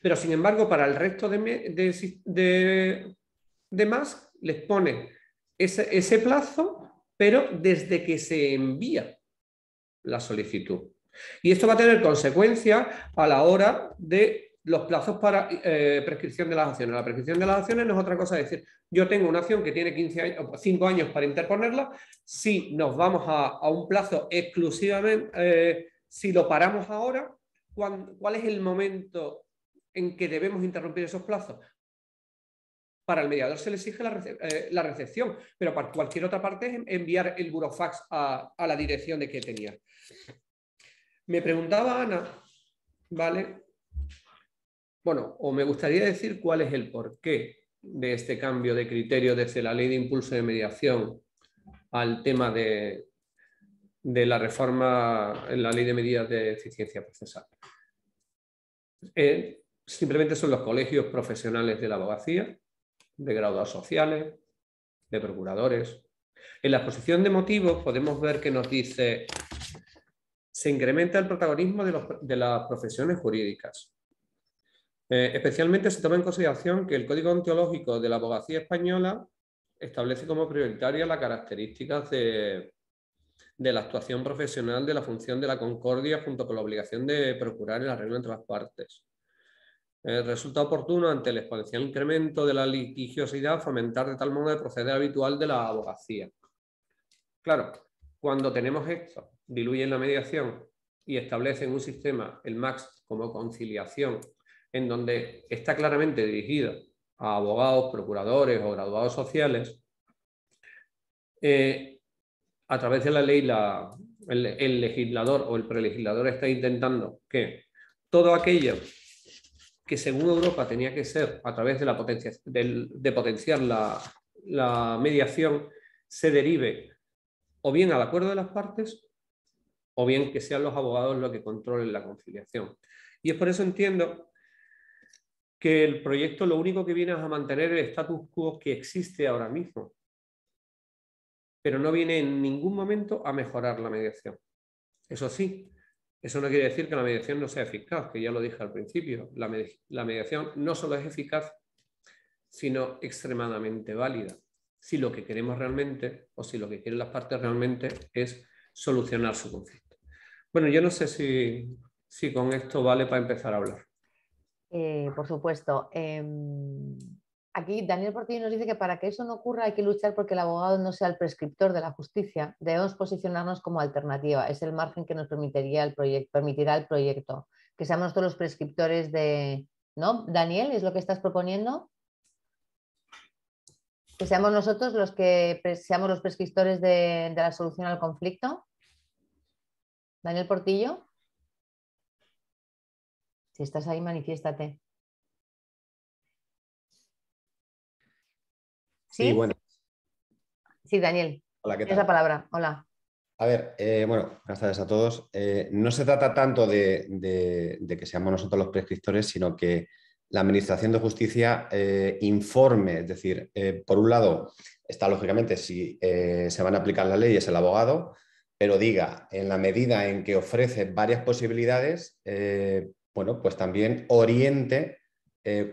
Pero, sin embargo, para el resto de más, les pone ese plazo, pero desde que se envía la solicitud. Y esto va a tener consecuencias a la hora de los plazos para prescripción de las acciones. La prescripción de las acciones no es otra cosa, es decir, yo tengo una acción que tiene 15 años, 5 años para interponerla. Si nos vamos a un plazo exclusivamente, si lo paramos ahora, ¿cuál es el momento en que debemos interrumpir esos plazos? Para el mediador se le exige la recepción, pero para cualquier otra parte es enviar el burofax a la dirección de que tenía. Me preguntaba Ana, ¿vale? Bueno, o me gustaría decir cuál es el porqué de este cambio de criterio desde la ley de impulso de mediación al tema de la reforma en la ley de medidas de eficiencia procesal. Simplemente son los colegios profesionales de la abogacía, de graduados sociales, de procuradores. En la exposición de motivos podemos ver que nos dice: se incrementa el protagonismo de las profesiones jurídicas. Especialmente se toma en consideración que el Código Ontológico de la Abogacía Española establece como prioritaria las características de la actuación profesional de la función de la concordia junto con la obligación de procurar el arreglo entre las partes. Resulta oportuno, ante el exponencial incremento de la litigiosidad, fomentar de tal modo el proceder habitual de la abogacía. Claro, cuando tenemos esto, diluyen la mediación y establecen un sistema, el MAX, como conciliación, en donde está claramente dirigido a abogados, procuradores o graduados sociales, a través de la ley el legislador o el prelegislador está intentando que todo aquello que según Europa tenía que ser a través de potenciar la mediación se derive o bien al acuerdo de las partes o bien que sean los abogados los que controlen la conciliación. Y es por eso entiendo que el proyecto lo único que viene es a mantener el status quo que existe ahora mismo, pero no viene en ningún momento a mejorar la mediación. Eso sí, eso no quiere decir que la mediación no sea eficaz, que ya lo dije al principio. La mediación no solo es eficaz, sino extremadamente válida. Si lo que queremos realmente, o si lo que quieren las partes realmente, es solucionar su conflicto. Bueno, yo no sé si con esto vale para empezar a hablar. Por supuesto. Aquí Daniel Portillo nos dice que para que eso no ocurra hay que luchar porque el abogado no sea el prescriptor de la justicia. Debemos posicionarnos como alternativa. Es el margen que nos permitirá el proyecto. Que seamos nosotros los prescriptores de... ¿No? Daniel, ¿es lo que estás proponiendo? Que seamos nosotros los que seamos los prescriptores de la solución al conflicto. Daniel Portillo. Si estás ahí, manifiéstate. ¿Sí? Bueno. Sí, Daniel. Hola, ¿qué tal? Tienes la palabra. Hola. A ver, bueno, buenas tardes a todos. No se trata tanto de que seamos nosotros los prescriptores, sino que la Administración de Justicia informe. Es decir, por un lado, está lógicamente si se van a aplicar las leyes el abogado, pero diga, en la medida en que ofrece varias posibilidades, bueno, pues también oriente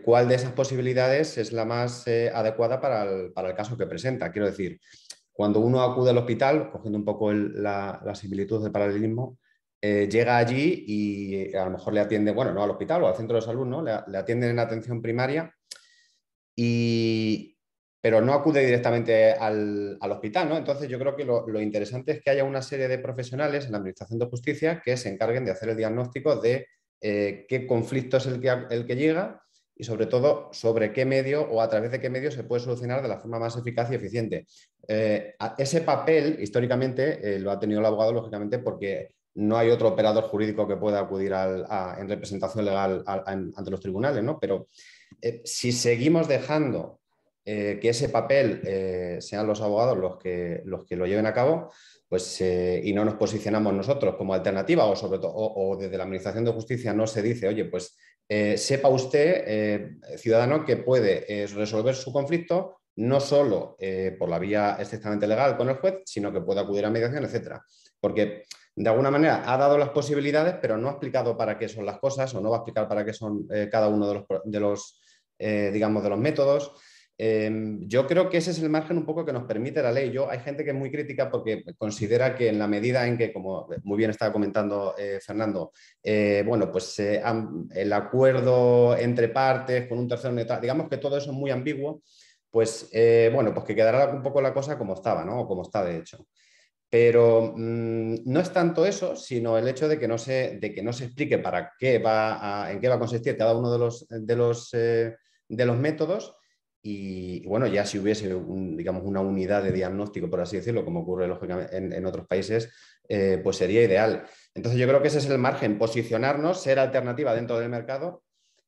cuál de esas posibilidades es la más adecuada para el caso que presenta. Quiero decir, cuando uno acude al hospital, cogiendo un poco la similitud del paralelismo, llega allí y a lo mejor le atiende, bueno, no al hospital o al centro de salud, ¿no? Le atienden en atención primaria, pero no acude directamente al hospital, ¿no? Entonces yo creo que lo interesante es que haya una serie de profesionales en la Administración de Justicia que se encarguen de hacer el diagnóstico de qué conflicto es el que llega y sobre todo sobre qué medio o a través de qué medio se puede solucionar de la forma más eficaz y eficiente. Ese papel históricamente lo ha tenido el abogado, lógicamente, porque no hay otro operador jurídico que pueda acudir en representación legal ante los tribunales, ¿no? Pero si seguimos dejando que ese papel sean los abogados los que lo lleven a cabo, pues, y no nos posicionamos nosotros como alternativa o sobre todo o desde la Administración de Justicia no se dice, oye, pues sepa usted, ciudadano, que puede resolver su conflicto no solo por la vía estrictamente legal con el juez, sino que puede acudir a mediación, etcétera. Porque de alguna manera ha dado las posibilidades, pero no ha explicado para qué son las cosas o no va a explicar para qué son cada uno digamos, de los métodos. Yo creo que ese es el margen un poco que nos permite la ley. Hay gente que es muy crítica porque considera que en la medida en que, como muy bien estaba comentando Fernando, bueno, pues el acuerdo entre partes con un tercero neutral, digamos que todo eso es muy ambiguo, pues bueno, pues que quedará un poco la cosa como estaba, ¿no? O como está de hecho. Pero no es tanto eso, sino el hecho de que no se explique para qué en qué va a consistir cada uno de los métodos. Y bueno, ya si hubiese digamos, una unidad de diagnóstico, por así decirlo, como ocurre lógicamente en otros países, pues sería ideal. Entonces yo creo que ese es el margen, posicionarnos, ser alternativa dentro del mercado,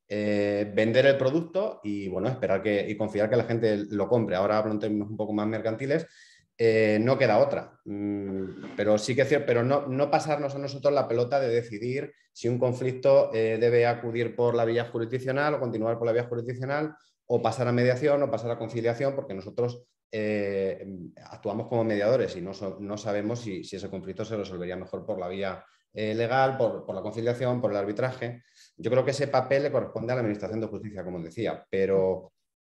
vender el producto y bueno, esperar y confiar que la gente lo compre. Ahora hablo en términos un poco más mercantiles. No queda otra, pero sí que es cierto, pero no pasarnos a nosotros la pelota de decidir si un conflicto debe acudir por la vía jurisdiccional o continuar por la vía jurisdiccional o pasar a mediación o pasar a conciliación, porque nosotros actuamos como mediadores y no sabemos si ese conflicto se resolvería mejor por la vía legal, por la conciliación, por el arbitraje. Yo creo que ese papel le corresponde a la Administración de Justicia, como decía, pero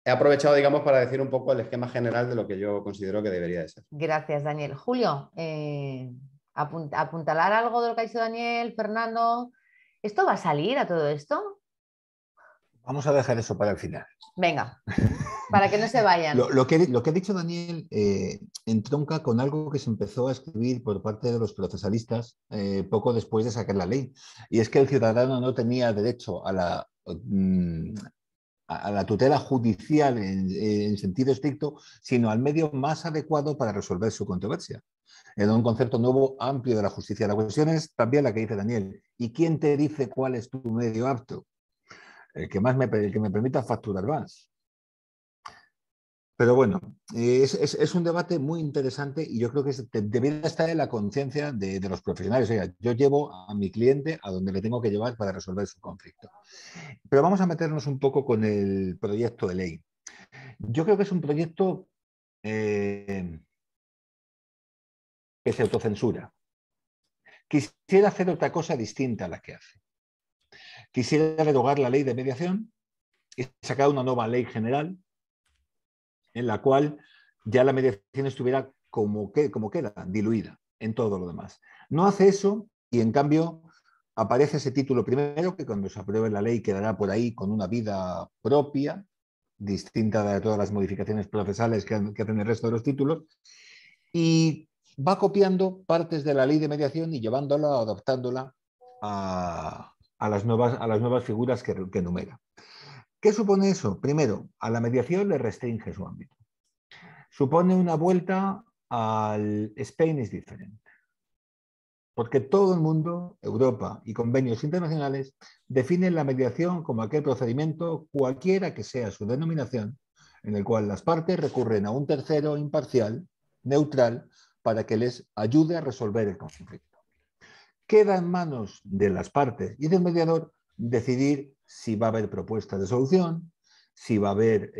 he aprovechado, digamos, para decir un poco el esquema general de lo que yo considero que debería de ser. Gracias, Daniel. Julio, apuntalar algo de lo que ha dicho Daniel, Fernando. ¿Esto va a salir a todo esto? Vamos a dejar eso para el final. Venga, para que no se vayan. Lo que ha dicho Daniel entronca con algo que se empezó a escribir por parte de los procesalistas poco después de sacar la ley. Y es que el ciudadano no tenía derecho a la tutela judicial en sentido estricto, sino al medio más adecuado para resolver su controversia. Era un concepto nuevo, amplio de la justicia. La cuestión es también la que dice Daniel. ¿Y quién te dice cuál es tu medio apto? El que me permita facturar más. Pero bueno, es un debate muy interesante y yo creo que debería estar en la conciencia de los profesionales. Oiga, yo llevo a mi cliente a donde le tengo que llevar para resolver su conflicto. Pero vamos a meternos un poco con el proyecto de ley. Yo creo que es un proyecto que se autocensura. Quisiera hacer otra cosa distinta a la que hace. Quisiera derogar la ley de mediación y sacar una nueva ley general en la cual ya la mediación estuviera como queda, diluida en todo lo demás. No hace eso y en cambio aparece ese título primero que cuando se apruebe la ley quedará por ahí con una vida propia, distinta de todas las modificaciones procesales que hacen el resto de los títulos, y va copiando partes de la ley de mediación y llevándola o adaptándola a las nuevas figuras que enumera. ¿Qué supone eso? Primero, a la mediación le restringe su ámbito. Supone una vuelta al Spain is different. Porque todo el mundo, Europa y convenios internacionales, definen la mediación como aquel procedimiento, cualquiera que sea su denominación, en el cual las partes recurren a un tercero imparcial, neutral, para que les ayude a resolver el conflicto. Queda en manos de las partes y del mediador decidir si va a haber propuestas de solución, si va a haber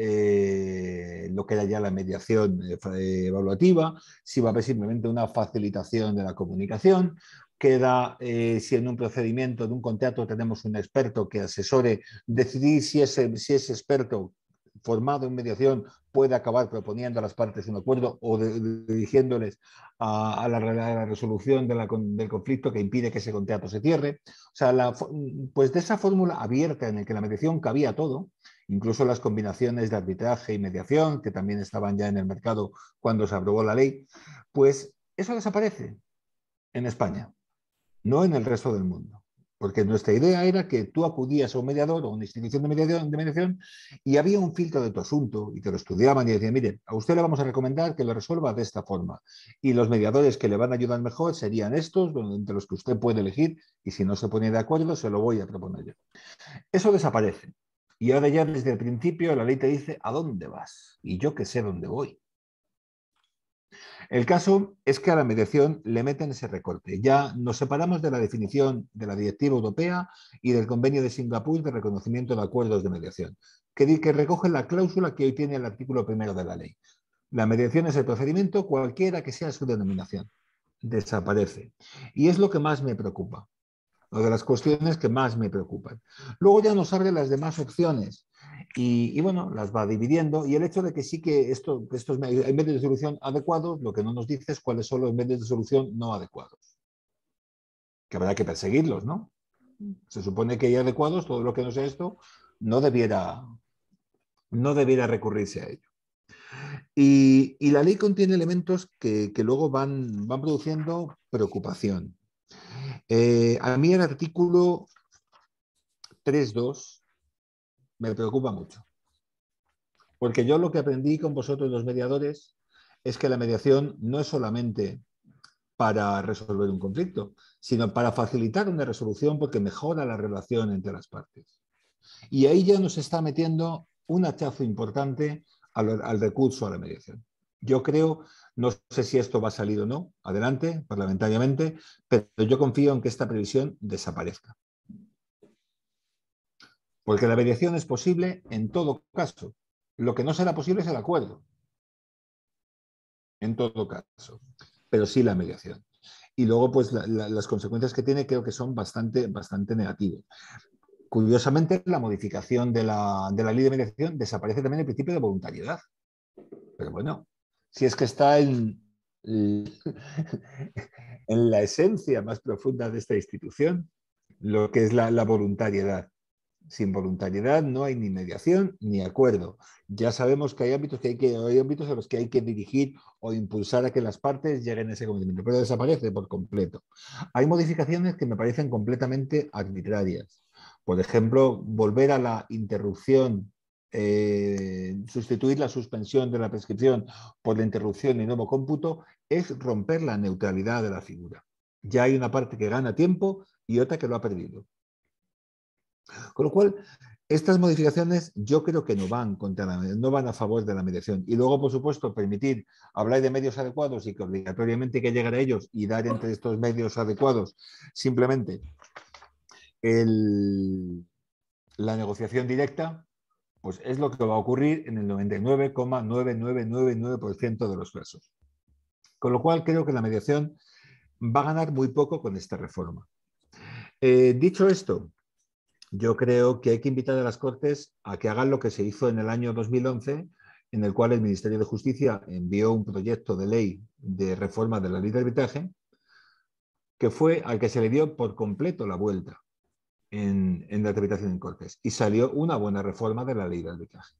lo que era ya la mediación evaluativa, si va a haber simplemente una facilitación de la comunicación. Queda, si en un procedimiento de un contrato tenemos un experto que asesore, decidir si ese experto formado en mediación puede acabar proponiendo a las partes un acuerdo o dirigiéndoles a la resolución del conflicto que impide que ese contrato se cierre. O sea, pues de esa fórmula abierta en la que la mediación cabía todo, incluso las combinaciones de arbitraje y mediación, que también estaban ya en el mercado cuando se aprobó la ley, pues eso desaparece en España, no en el resto del mundo. Porque nuestra idea era que tú acudías a un mediador o a una institución de mediación y había un filtro de tu asunto y te lo estudiaban y decían, mire, a usted le vamos a recomendar que lo resuelva de esta forma. Y los mediadores que le van a ayudar mejor serían estos, entre los que usted puede elegir, y si no se pone de acuerdo, se lo voy a proponer yo. Eso desaparece. Y ahora ya desde el principio la ley te dice a dónde vas. Y yo que sé dónde voy. El caso es que a la mediación le meten ese recorte. Ya nos separamos de la definición de la Directiva Europea y del Convenio de Singapur de reconocimiento de acuerdos de mediación. que recoge la cláusula que hoy tiene el artículo 1 de la ley. La mediación es el procedimiento, cualquiera que sea su denominación. Desaparece. Y es lo que más me preocupa. Una de las cuestiones que más me preocupan. Luego ya nos abre las demás opciones y bueno, las va dividiendo, y el hecho de que sí que estos hay medios de solución adecuados, lo que no nos dice es cuáles son los medios de solución no adecuados. Que habrá que perseguirlos, ¿no? Se supone que hay adecuados, todo lo que no sea esto no debiera recurrirse a ello. Y la ley contiene elementos que luego van produciendo preocupación. A mí el artículo 3.2 me preocupa mucho. Porque yo lo que aprendí con vosotros los mediadores es que la mediación no es solamente para resolver un conflicto, sino para facilitar una resolución porque mejora la relación entre las partes. Y ahí ya nos está metiendo un hachazo importante al recurso a la mediación. Yo creo, no sé si esto va a salir o no, adelante, parlamentariamente, pero yo confío en que esta previsión desaparezca. Porque la mediación es posible en todo caso. Lo que no será posible es el acuerdo. En todo caso. Pero sí la mediación. Y luego, pues, las consecuencias que tiene creo que son bastante negativas. Curiosamente, la modificación de la ley de mediación desaparece también el principio de voluntariedad. Pero bueno, si es que está en la esencia más profunda de esta institución, lo que es la voluntariedad. Sin voluntariedad no hay ni mediación ni acuerdo. Ya sabemos que hay ámbitos a los que hay que dirigir o impulsar a que las partes lleguen a ese conocimiento, pero desaparece por completo. Hay modificaciones que me parecen completamente arbitrarias. Por ejemplo, volver a la interrupción, sustituir la suspensión de la prescripción por la interrupción y nuevo cómputo, es romper la neutralidad de la figura. Ya hay una parte que gana tiempo y otra que lo ha perdido. Con lo cual, estas modificaciones yo creo que no van a favor de la mediación. Y luego, por supuesto, permitir hablar de medios adecuados y que obligatoriamente hay que llegar a ellos y dar entre estos medios adecuados simplemente la negociación directa, pues es lo que va a ocurrir en el 99,9999% de los casos. Con lo cual, creo que la mediación va a ganar muy poco con esta reforma. Dicho esto, yo creo que hay que invitar a las Cortes a que hagan lo que se hizo en el año 2011, en el cual el Ministerio de Justicia envió un proyecto de ley de reforma de la ley de arbitraje, que fue al que se le dio por completo la vuelta en la tramitación en Cortes, y salió una buena reforma de la ley de arbitraje.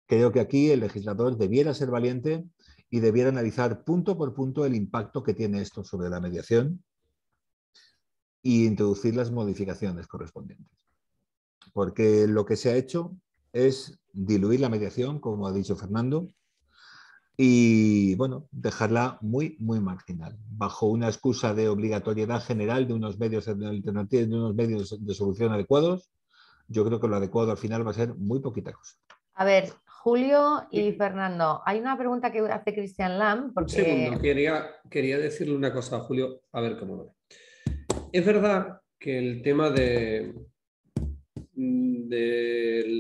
Creo que aquí el legislador debiera ser valiente y debiera analizar punto por punto el impacto que tiene esto sobre la mediación y introducir las modificaciones correspondientes. Porque lo que se ha hecho es diluir la mediación, como ha dicho Fernando, y bueno, dejarla muy marginal, bajo una excusa de obligatoriedad general de unos medios alternativos, de unos medios de solución adecuados. Yo creo que lo adecuado al final va a ser muy poquita cosa. A ver, Julio y Fernando, hay una pregunta que hace Cristian Lam. Porque... Un segundo, quería decirle una cosa a Julio, a ver cómo lo ve. Es verdad que el tema del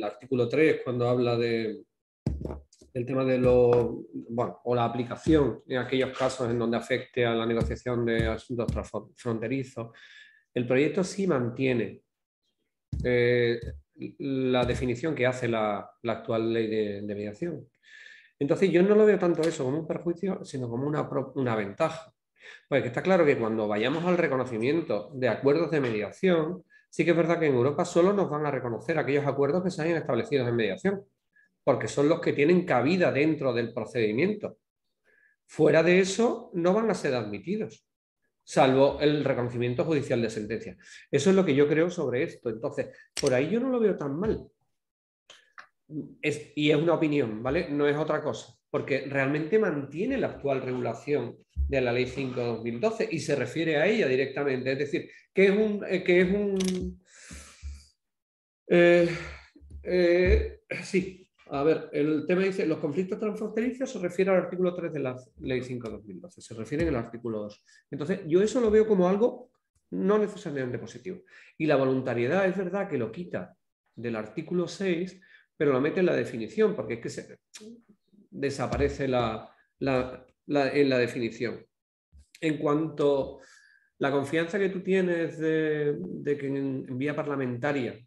artículo 3, cuando habla del tema de o la aplicación en aquellos casos en donde afecte a la negociación de asuntos transfronterizos, el proyecto sí mantiene la definición que hace la actual ley de mediación. Entonces yo no lo veo tanto eso como un perjuicio, sino como una ventaja. Porque está claro que cuando vayamos al reconocimiento de acuerdos de mediación, sí que es verdad que en Europa solo nos van a reconocer aquellos acuerdos que se hayan establecido en mediación, porque son los que tienen cabida dentro del procedimiento. Fuera de eso, no van a ser admitidos, salvo el reconocimiento judicial de sentencia. Eso es lo que yo creo sobre esto. Entonces, por ahí yo no lo veo tan mal. Y es una opinión, ¿vale? No es otra cosa, porque realmente mantiene la actual regulación de la Ley 5/2012 y se refiere a ella directamente. Es decir, sí, a ver, el tema dice, los conflictos transfronterizos se refiere al artículo 3 de la Ley 5/2012, se refiere al artículo 2. Entonces, yo eso lo veo como algo no necesariamente positivo. Y la voluntariedad es verdad que lo quita del artículo 6, pero lo mete en la definición, porque es que desaparece en la definición. En cuanto a la confianza que tú tienes de que en vía parlamentaria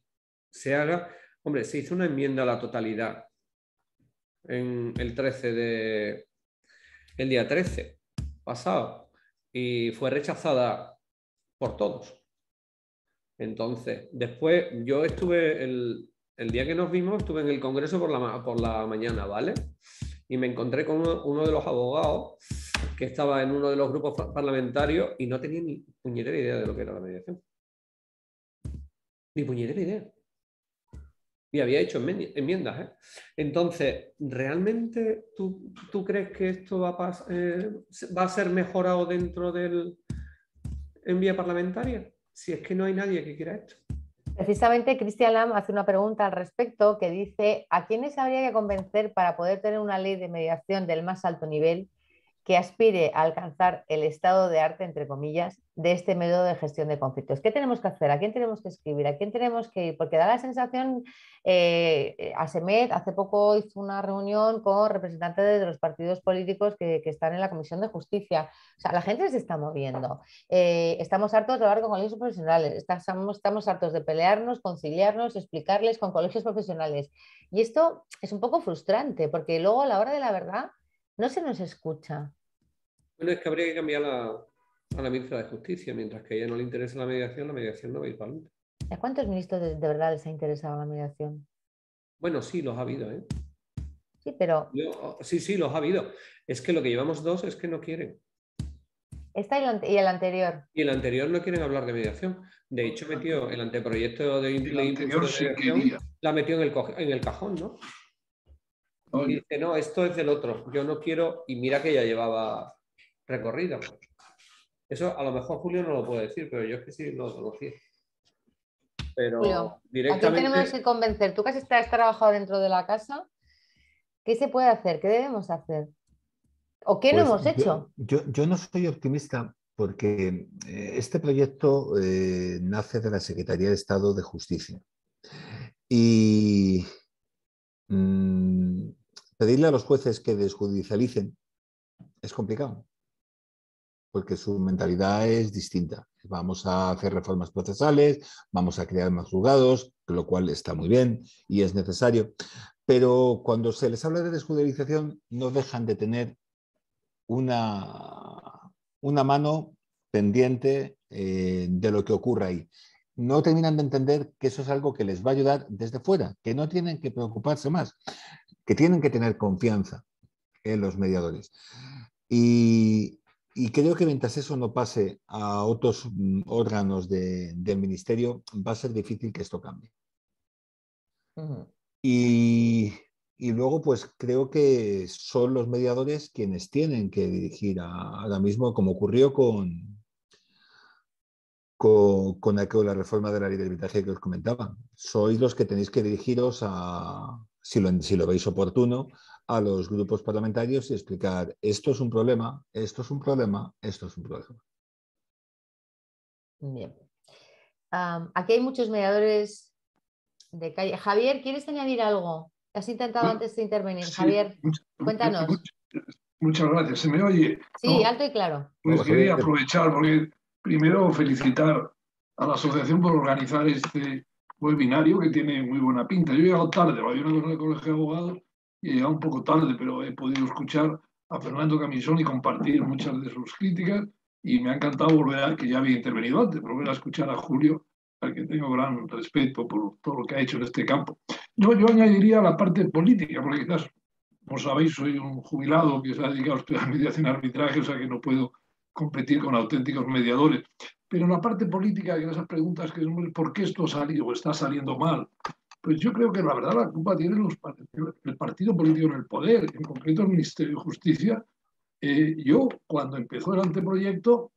se haga, hombre, se hizo una enmienda a la totalidad en el día 13 pasado y fue rechazada por todos. Entonces, después yo estuve, el día que nos vimos, estuve en el Congreso por la mañana, ¿vale? Y me encontré con uno de los abogados que estaba en uno de los grupos parlamentarios y no tenía ni puñetera idea de lo que era la mediación. Ni puñetera idea. Y había hecho enmiendas, ¿eh? Entonces, ¿realmente tú crees que esto va a ser mejorado en vía parlamentaria? Si es que no hay nadie que quiera esto. Precisamente Cristian Lam hace una pregunta al respecto que dice: ¿a quiénes habría que convencer para poder tener una ley de mediación del más alto nivel que aspire a alcanzar el estado de arte, entre comillas, de este método de gestión de conflictos? ¿Qué tenemos que hacer? ¿A quién tenemos que escribir? ¿A quién tenemos que ir? Porque da la sensación, ASEMED hace poco hizo una reunión con representantes de los partidos políticos que están en la Comisión de Justicia. O sea, la gente se está moviendo. Estamos hartos de hablar con colegios profesionales, estamos hartos de pelearnos, conciliarnos, explicarles con colegios profesionales. Y esto es un poco frustrante, porque luego a la hora de la verdad no se nos escucha. Bueno, es que habría que cambiar a la ministra de Justicia. Mientras que a ella no le interesa la mediación no va a ir para adelante. ¿A cuántos ministros de verdad les ha interesado la mediación? Bueno, sí, los ha habido, ¿eh? Sí, pero... Sí, los ha habido. Es que lo que llevamos 2 es que no quieren. ¿Esta y el anterior? Y el anterior no quieren hablar de mediación. De hecho, metió el anteproyecto de mediación, la metió en el cajón, ¿no? Y dice, no, esto es del otro, yo no quiero, y mira que ya llevaba recorrido. Eso a lo mejor Julio no lo puede decir, pero yo es que sí lo conocía. Pero Julio, directamente... ¿a quién tenemos que convencer? Tú que has trabajado dentro de la casa, ¿qué se puede hacer? ¿Qué debemos hacer? ¿O qué no hemos hecho? Yo no soy optimista porque este proyecto nace de la Secretaría de Estado de Justicia. Y pedirle a los jueces que desjudicialicen es complicado, porque su mentalidad es distinta. Vamos a hacer reformas procesales, vamos a crear más juzgados, lo cual está muy bien y es necesario, pero cuando se les habla de desjudicialización no dejan de tener una mano pendiente de lo que ocurra ahí. No terminan de entender que eso es algo que les va a ayudar desde fuera, que no tienen que preocuparse más, que tienen que tener confianza en los mediadores. Y creo que mientras eso no pase a otros órganos del ministerio, va a ser difícil que esto cambie. Y luego, pues creo que son los mediadores quienes tienen que dirigir ahora mismo, como ocurrió con la reforma de la ley de arbitraje que os comentaba. Sois los que tenéis que dirigiros si lo veis oportuno, a los grupos parlamentarios y explicar: esto es un problema, esto es un problema, esto es un problema. Bien. Aquí hay muchos mediadores de calle. Javier, ¿quieres añadir algo? Has intentado antes de intervenir. Sí, Javier, cuéntanos. Muchas gracias. ¿Se me oye? Sí, alto y claro. Pues quería aprovechar, porque primero felicitar a la asociación por organizar este webinario que tiene muy buena pinta. Yo he llegado tarde, había una cosa del Colegio de Abogados y he llegado un poco tarde, pero he podido escuchar a Fernando Camisón y compartir muchas de sus críticas, y me ha encantado que ya había intervenido antes, volver a escuchar a Julio, al que tengo gran respeto por todo lo que ha hecho en este campo. Yo añadiría la parte política, porque quizás, como sabéis, soy un jubilado que se ha dedicado a estudiar mediación y arbitraje, o sea que no puedo competir con auténticos mediadores. Pero la parte política, que esas preguntas que es ¿por qué esto salió o está saliendo mal? Pues yo creo que la verdad la culpa tiene el partido político en el poder, en concreto el Ministerio de Justicia. Yo, cuando empezó el anteproyecto,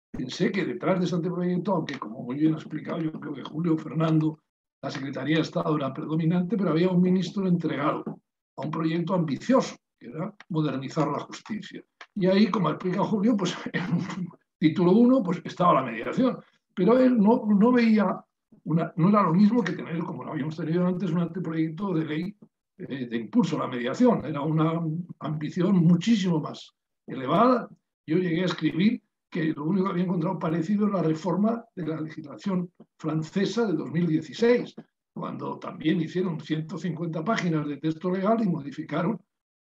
pensé que detrás de ese anteproyecto, aunque como muy bien ha explicado, yo creo que Julio, Fernando, la Secretaría de Estado era predominante, pero había un ministro entregado a un proyecto ambicioso, que era modernizar la justicia. Y ahí, como ha explicado Julio, pues en título 1 pues, estaba la mediación, pero él no veía no era lo mismo que tener, como lo habíamos tenido antes, un anteproyecto de ley de impulso a la mediación. Era una ambición muchísimo más elevada. Yo llegué a escribir que lo único que había encontrado parecido es la reforma de la legislación francesa de 2016, cuando también hicieron 150 páginas de texto legal y modificaron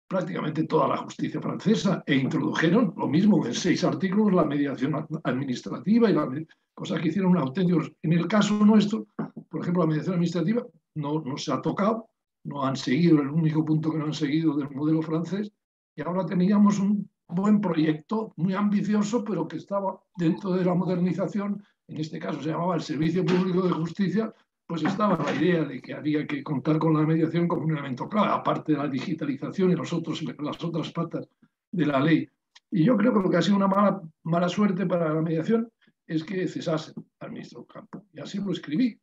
prácticamente toda la justicia francesa e introdujeron lo mismo en 6 artículos, la mediación administrativa y cosa que hicieron un auténtico. En el caso nuestro, por ejemplo, la mediación administrativa no se ha tocado, no han seguido, el único punto que no han seguido del modelo francés, y ahora teníamos un buen proyecto, muy ambicioso, pero que estaba dentro de la modernización, en este caso se llamaba el Servicio Público de Justicia, pues estaba la idea de que había que contar con la mediación como un elemento clave, aparte de la digitalización y las otras patas de la ley. Y yo creo que lo que ha sido una mala suerte para la mediación es que cesase al ministro Campo. Y así lo escribí.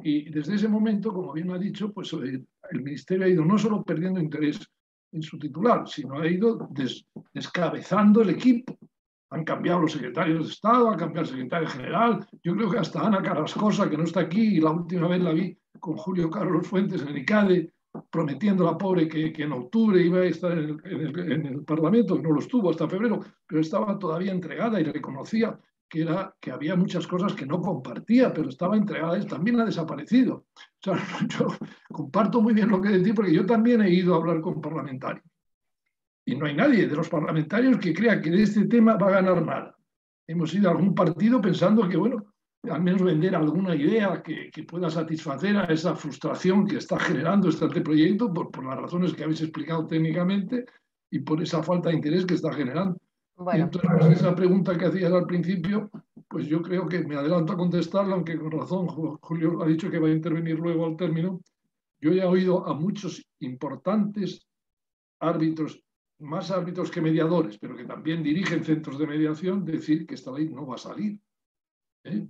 Y desde ese momento, como bien ha dicho, pues el Ministerio ha ido no solo perdiendo interés en su titular, sino ha ido descabezando el equipo. Han cambiado los secretarios de Estado, ha cambiado el secretario general. Yo creo que hasta Ana Carrascosa, que no está aquí, y la última vez la vi con Julio Carlos Fuentes en el ICADE, prometiendo a la pobre que en octubre iba a estar en el Parlamento, que no lo estuvo hasta febrero, pero estaba todavía entregada y reconocía que había muchas cosas que no compartía, pero estaba entregada y también ha desaparecido. O sea, yo comparto muy bien lo que decís, porque yo también he ido a hablar con parlamentarios. Y no hay nadie de los parlamentarios que crea que de este tema va a ganar nada. Hemos ido a algún partido pensando que, bueno, al menos vender alguna idea que pueda satisfacer a esa frustración que está generando este anteproyecto por las razones que habéis explicado técnicamente y por esa falta de interés que está generando. Bueno. Y entonces, pues, esa pregunta que hacías al principio, pues yo creo que me adelanto a contestarla, aunque con razón Julio ha dicho que va a intervenir luego al término. Yo ya he oído a muchos importantes árbitros, más árbitros que mediadores, pero que también dirigen centros de mediación, decir que esta ley no va a salir.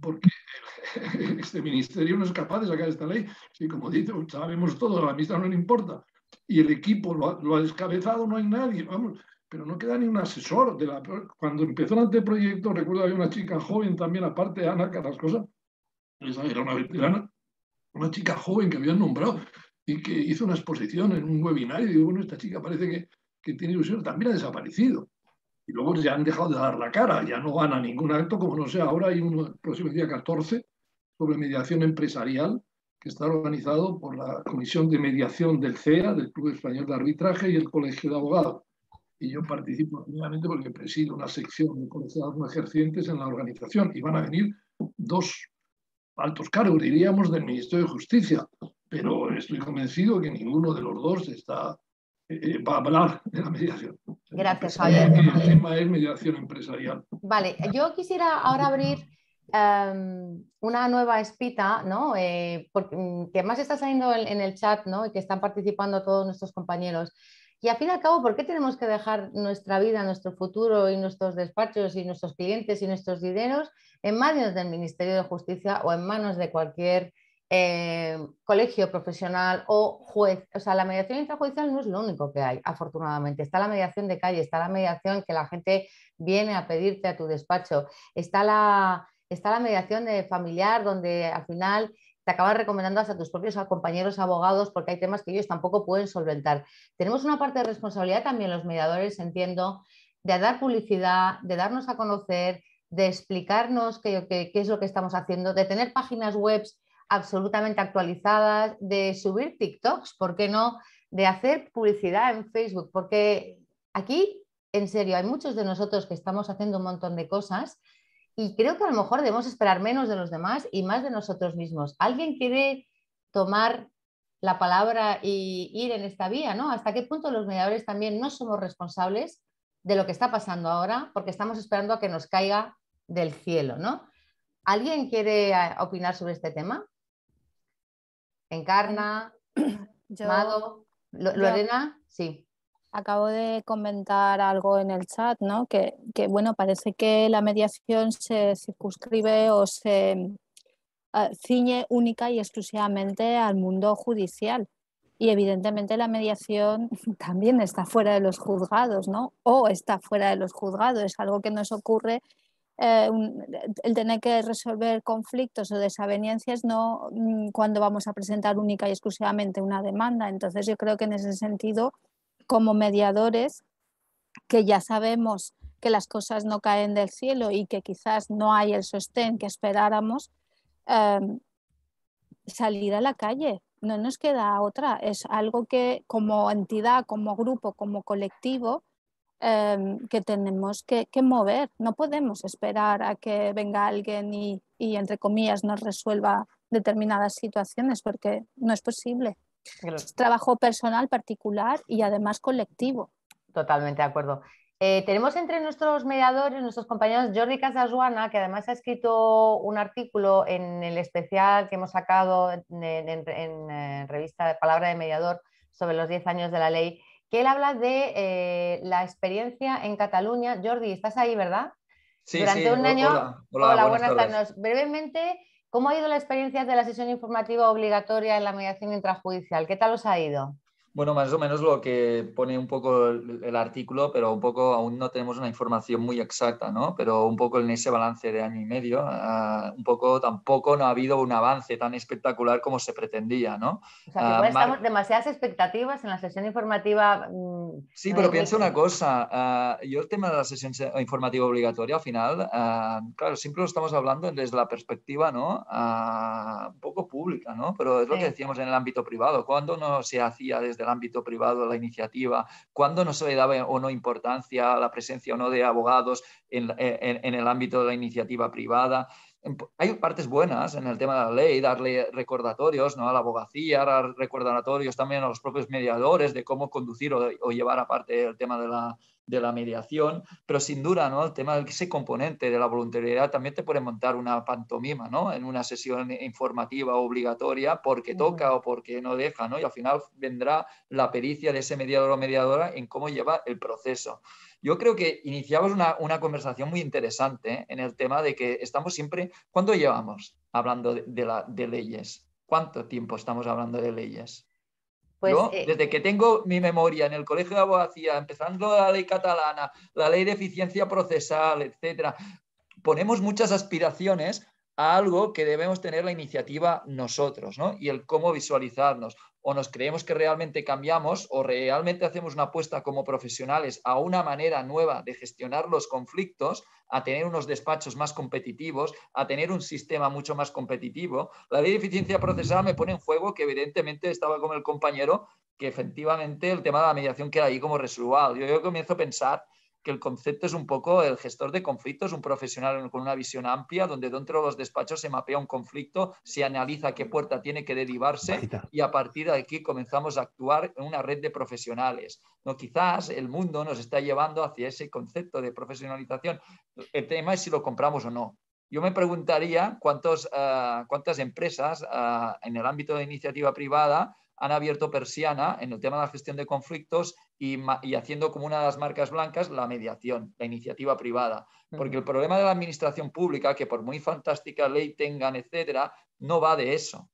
Porque este ministerio no es capaz de sacar esta ley. Sí, como dice, sabemos todos, a la ministra no le importa. Y el equipo lo ha descabezado, no hay nadie, vamos. Pero no queda ni un asesor. Cuando empezó el anteproyecto, recuerdo había una chica joven también, aparte de Ana Carrascosa, esa era una veterana, una chica joven que habían nombrado y que hizo una exposición en un webinario. Y digo, bueno, esta chica parece que tiene ilusión, también ha desaparecido. Y luego ya han dejado de dar la cara, ya no van a ningún acto, como no sé, ahora hay un próximo día 14 sobre mediación empresarial que está organizado por la Comisión de Mediación del CEA, del Club Español de Arbitraje, y el Colegio de Abogados. Y yo participo activamente porque presido una sección de colegiados no ejercientes en la organización y van a venir 2 altos cargos, diríamos, del Ministerio de Justicia, pero estoy convencido que ninguno de los 2 va a hablar de la mediación. Gracias, Javier. El tema es mediación empresarial. Vale, yo quisiera ahora abrir una nueva espita, ¿no? Que además está saliendo en el chat, ¿no? Y que están participando todos nuestros compañeros. Y al fin y al cabo, ¿por qué tenemos que dejar nuestra vida, nuestro futuro y nuestros despachos y nuestros clientes y nuestros dineros en manos del Ministerio de Justicia o en manos de cualquier colegio profesional o juez? O sea, la mediación intrajudicial no es lo único que hay, afortunadamente. Está la mediación de calle, está la mediación que la gente viene a pedirte a tu despacho, está la mediación de familiar, donde al final te acaban recomendando hasta tus propios compañeros abogados porque hay temas que ellos tampoco pueden solventar. Tenemos una parte de responsabilidad también los mediadores, entiendo, de dar publicidad, de darnos a conocer, de explicarnos qué es lo que estamos haciendo, de tener páginas web absolutamente actualizadas, de subir TikToks, ¿por qué no? De hacer publicidad en Facebook, porque aquí, en serio, hay muchos de nosotros que estamos haciendo un montón de cosas y creo que a lo mejor debemos esperar menos de los demás y más de nosotros mismos. ¿Alguien quiere tomar la palabra y ir en esta vía, ¿no? ¿Hasta qué punto los mediadores también no somos responsables de lo que está pasando ahora porque estamos esperando a que nos caiga del cielo, ¿no? ¿Alguien quiere opinar sobre este tema? Encarna, Mado, Lorena, sí. Acabo de comentar algo en el chat, ¿no? Que bueno, parece que la mediación se circunscribe o se ciñe única y exclusivamente al mundo judicial. Y evidentemente la mediación también está fuera de los juzgados, ¿no? O está fuera de los juzgados, es algo que nos ocurre el tener que resolver conflictos o desavenencias no cuando vamos a presentar única y exclusivamente una demanda. Entonces yo creo que en ese sentido, como mediadores, que ya sabemos que las cosas no caen del cielo y que quizás no hay el sostén que esperáramos, salir a la calle. No nos queda otra. Es algo que como entidad, como grupo, como colectivo, que tenemos que mover. No podemos esperar a que venga alguien y, entre comillas, nos resuelva determinadas situaciones, porque no es posible. Es trabajo personal, particular y además colectivo. Totalmente de acuerdo. Tenemos entre nuestros mediadores, nuestros compañeros, Jordi Casajuana, que además ha escrito un artículo en el especial que hemos sacado en revista de Palabra de Mediador sobre los 10 años de la ley, que él habla de la experiencia en Cataluña. Jordi, ¿estás ahí, verdad? Sí, Durante un año. Hola, buenas tardes. Brevemente, ¿cómo ha ido la experiencia de la sesión informativa obligatoria en la mediación intrajudicial? ¿Qué tal os ha ido? Bueno, más o menos lo que pone un poco el artículo, pero un poco aún no tenemos una información muy exacta, ¿no? Pero un poco en ese balance de año y medio, un poco tampoco no ha habido un avance tan espectacular como se pretendía, ¿no? O sea, que igual estamos demasiadas expectativas en la sesión informativa. Sí, pero piensa una cosa, yo el tema de la sesión informativa obligatoria al final, claro, siempre lo estamos hablando desde la perspectiva, ¿no? Un poco pública, ¿no? Pero es lo que decíamos en el ámbito privado. ¿Cuándo no se hacía desde el ámbito privado la iniciativa? ¿Cuándo no se le daba o no importancia a la presencia o no de abogados en el ámbito de la iniciativa privada? Hay partes buenas en el tema de la ley, darle recordatorios, ¿no?, a la abogacía, dar recordatorios también a los propios mediadores de cómo conducir o llevar aparte el tema de la mediación, pero sin duda, ¿no?, el tema de ese componente de la voluntariedad también te puede montar una pantomima, ¿no?, en una sesión informativa obligatoria porque toca o porque no deja, ¿no? Y al final vendrá la pericia de ese mediador o mediadora en cómo lleva el proceso. Yo creo que iniciamos una conversación muy interesante en el tema de que estamos siempre... ¿Cuánto llevamos hablando de leyes? ¿Cuánto tiempo estamos hablando de leyes? Pues, yo, desde que tengo mi memoria en el Colegio de Abogacía, empezando la ley catalana, la ley de eficiencia procesal, etcétera, ponemos muchas aspiraciones a algo que debemos tener la iniciativa nosotros, ¿no? Y el cómo visualizarnos. O nos creemos que realmente cambiamos o realmente hacemos una apuesta como profesionales a una manera nueva de gestionar los conflictos, a tener unos despachos más competitivos, a tener un sistema mucho más competitivo. La ley de eficiencia procesal me pone en juego que evidentemente estaba como el compañero, que efectivamente el tema de la mediación queda ahí como residual. Yo comienzo a pensar que el concepto es un poco el gestor de conflictos, un profesional con una visión amplia, donde dentro de los despachos se mapea un conflicto, se analiza qué puerta tiene que derivarse y a partir de aquí comenzamos a actuar en una red de profesionales. ¿No? Quizás el mundo nos está llevando hacia ese concepto de profesionalización. El tema es si lo compramos o no. Yo me preguntaría cuántas empresas en el ámbito de iniciativa privada han abierto persiana en el tema de la gestión de conflictos y haciendo como una de las marcas blancas la mediación, la iniciativa privada. Porque el problema de la administración pública, que por muy fantástica ley tengan, etcétera, no va de eso.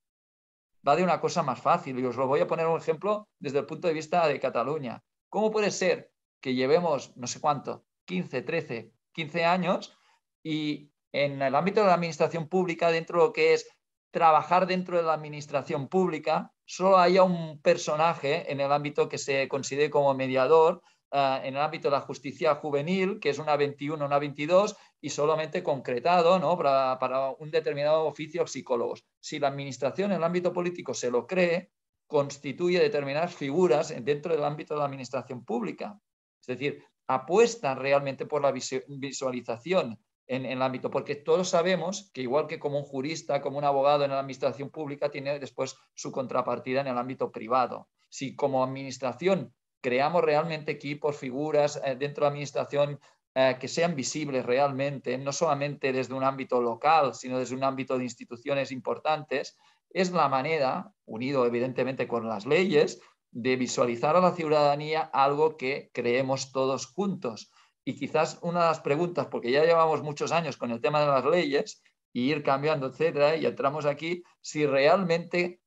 Va de una cosa más fácil. Y os lo voy a poner un ejemplo desde el punto de vista de Cataluña. ¿Cómo puede ser que llevemos, no sé cuánto, 15, 13, 15 años y en el ámbito de la administración pública, dentro de lo que es trabajar dentro de la administración pública, solo haya un personaje en el ámbito que se considere como mediador, en el ámbito de la justicia juvenil, que es una 21, una 22, y solamente concretado, ¿no?, para un determinado oficio psicólogos. Si la administración en el ámbito político se lo cree, constituye determinadas figuras dentro del ámbito de la administración pública. Es decir, apuestan realmente por la visualización en el ámbito, porque todos sabemos que igual que como un jurista, como un abogado en la administración pública, tiene después su contrapartida en el ámbito privado. Si como administración creamos realmente equipos, figuras dentro de la administración que sean visibles realmente, no solamente desde un ámbito local, sino desde un ámbito de instituciones importantes, es la manera, unido evidentemente con las leyes, de visualizar a la ciudadanía algo que creemos todos juntos. Y quizás una de las preguntas, porque ya llevamos muchos años con el tema de las leyes y ir cambiando, etcétera, y entramos aquí, si realmente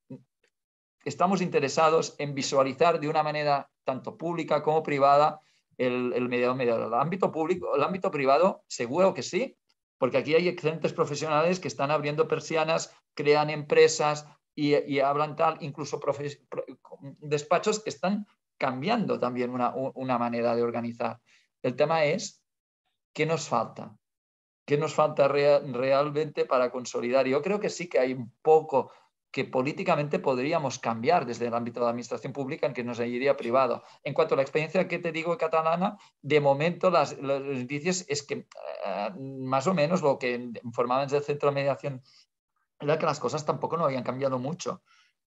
estamos interesados en visualizar de una manera tanto pública como privada el mediador. El ámbito público, el ámbito privado, seguro que sí, porque aquí hay excelentes profesionales que están abriendo persianas, crean empresas y hablan tal, incluso despachos que están cambiando también una manera de organizar. El tema es, ¿qué nos falta? ¿Qué nos falta realmente para consolidar? Yo creo que sí que hay un poco que políticamente podríamos cambiar desde el ámbito de la administración pública en que nos iría privado. En cuanto a la experiencia que te digo catalana, de momento los indicios es que más o menos lo que informábamos del centro de mediación era que las cosas tampoco no habían cambiado mucho.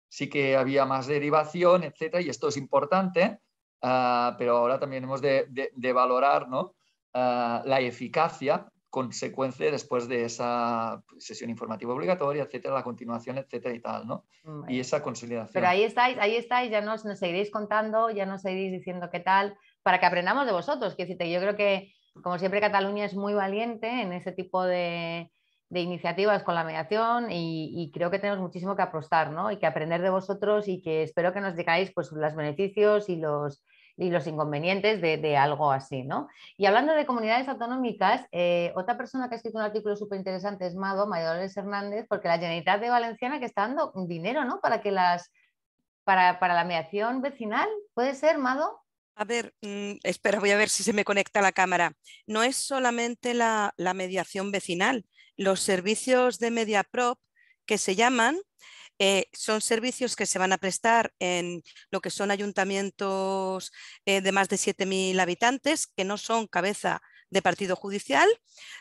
Sí que había más derivación, etcétera, y esto es importante, pero ahora también hemos de valorar, ¿no? La eficacia consecuencia después de esa sesión informativa obligatoria, etcétera, la continuación, etcétera y tal, ¿no? Vale. Y esa consolidación. Pero ahí estáis, ya nos seguiréis contando, ya nos seguiréis diciendo qué tal, para que aprendamos de vosotros. Yo creo que, como siempre, Cataluña es muy valiente en ese tipo de iniciativas con la mediación y creo que tenemos muchísimo que apostar, ¿no? Y que aprender de vosotros y que espero que nos digáis pues, los beneficios y los inconvenientes de algo así, ¿no? Y hablando de comunidades autonómicas, otra persona que ha escrito un artículo súper interesante es María Dolores Hernández, porque la Generalitat de Valenciana que está dando dinero, ¿no? Para la mediación vecinal, ¿puede ser, Mado? A ver, espera, voy a ver si se me conecta la cámara. No es solamente la mediación vecinal. Los servicios de MediaProp que se llaman son servicios que se van a prestar en lo que son ayuntamientos de más de 7.000 habitantes, que no son cabeza de partido judicial.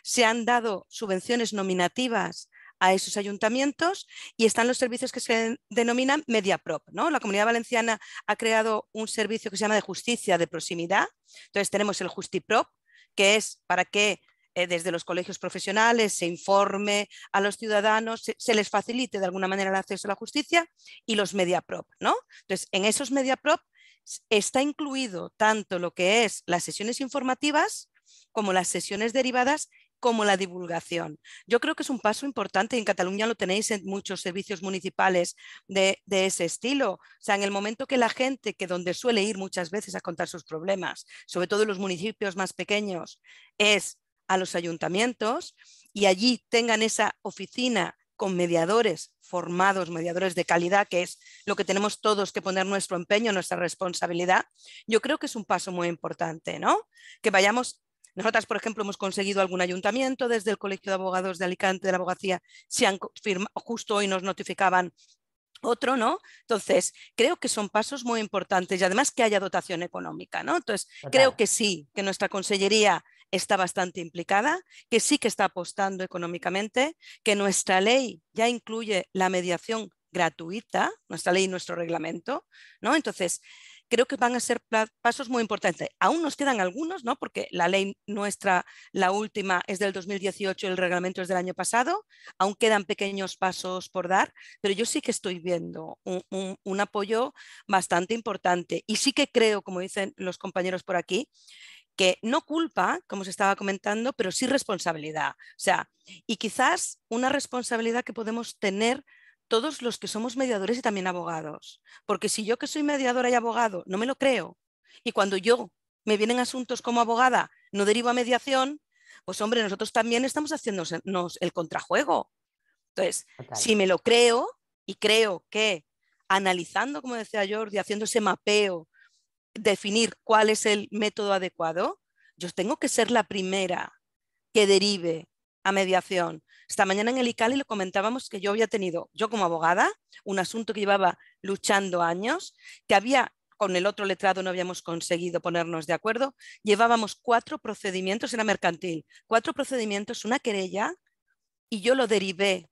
Se han dado subvenciones nominativas a esos ayuntamientos y están los servicios que se denominan MediaProp, ¿no? La Comunidad Valenciana ha creado un servicio que se llama de justicia de proximidad. Entonces tenemos el JustiProp, que es para que desde los colegios profesionales se informe a los ciudadanos, se les facilite de alguna manera el acceso a la justicia, y los MediaProp, ¿no? Entonces, en esos MediaProp está incluido tanto lo que es las sesiones informativas como las sesiones derivadas, como la divulgación. Yo creo que es un paso importante y en Cataluña lo tenéis en muchos servicios municipales de ese estilo. O sea, en el momento que la gente, que donde suele ir muchas veces a contar sus problemas, sobre todo en los municipios más pequeños, es a los ayuntamientos, y allí tengan esa oficina con mediadores formados, mediadores de calidad, que es lo que tenemos todos que poner nuestro empeño, nuestra responsabilidad. Yo creo que es un paso muy importante, ¿no? Que vayamos. Nosotras, por ejemplo, hemos conseguido algún ayuntamiento desde el Colegio de Abogados de Alicante, de la Abogacía, justo hoy nos notificaban otro, ¿no? Entonces, creo que son pasos muy importantes y además que haya dotación económica, ¿no? Entonces, creo que sí, que nuestra consellería está bastante implicada, que sí que está apostando económicamente, que nuestra ley ya incluye la mediación gratuita, nuestra ley y nuestro reglamento, ¿no? Entonces, creo que van a ser pasos muy importantes. Aún nos quedan algunos, ¿no? Porque la ley nuestra, la última, es del 2018 y el reglamento es del año pasado. Aún quedan pequeños pasos por dar, pero yo sí que estoy viendo un apoyo bastante importante. Y sí que creo, como dicen los compañeros por aquí, que no culpa, como se estaba comentando, pero sí responsabilidad. O sea, y quizás una responsabilidad que podemos tener todos los que somos mediadores y también abogados. Porque si yo, que soy mediadora y abogado, no me lo creo, y cuando yo me vienen asuntos como abogada no derivo a mediación, pues hombre, nosotros también estamos haciéndonos el contrajuego. Entonces, si me lo creo, y creo que analizando, como decía Jordi, haciendo ese mapeo, definir cuál es el método adecuado, yo tengo que ser la primera que derive a mediación. Esta mañana en el ICALI lo comentábamos, que yo había tenido, yo como abogada, un asunto que llevaba luchando años, que con el otro letrado no habíamos conseguido ponernos de acuerdo, llevábamos 4 procedimientos, era mercantil, 4 procedimientos, una querella, y yo lo derivé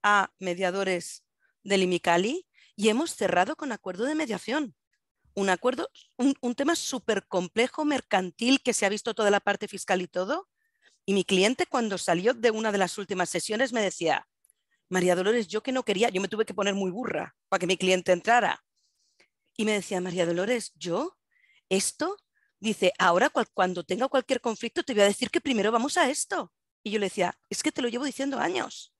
a mediadores del IMICALI y hemos cerrado con acuerdo de mediación. Un tema súper complejo, mercantil, que se ha visto toda la parte fiscal y todo. Y mi cliente, cuando salió de una de las últimas sesiones, me decía: María Dolores, yo que no quería, yo me tuve que poner muy burra para que mi cliente entrara. Y me decía: María Dolores, dice, ahora cuando tenga cualquier conflicto te voy a decir que primero vamos a esto. Y yo le decía: es que te lo llevo diciendo años.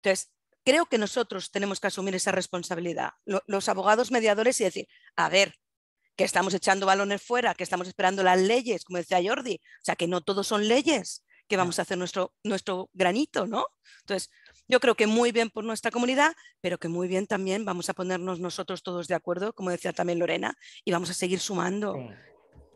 Entonces, creo que nosotros tenemos que asumir esa responsabilidad, los abogados mediadores, y decir: a ver, que estamos echando balones fuera, que estamos esperando las leyes, como decía Jordi, o sea, que no todos son leyes, que vamos a hacer nuestro granito, ¿no? Entonces, yo creo que muy bien por nuestra comunidad, pero que muy bien también vamos a ponernos nosotros todos de acuerdo, como decía también Lorena, y vamos a seguir sumando. Sí.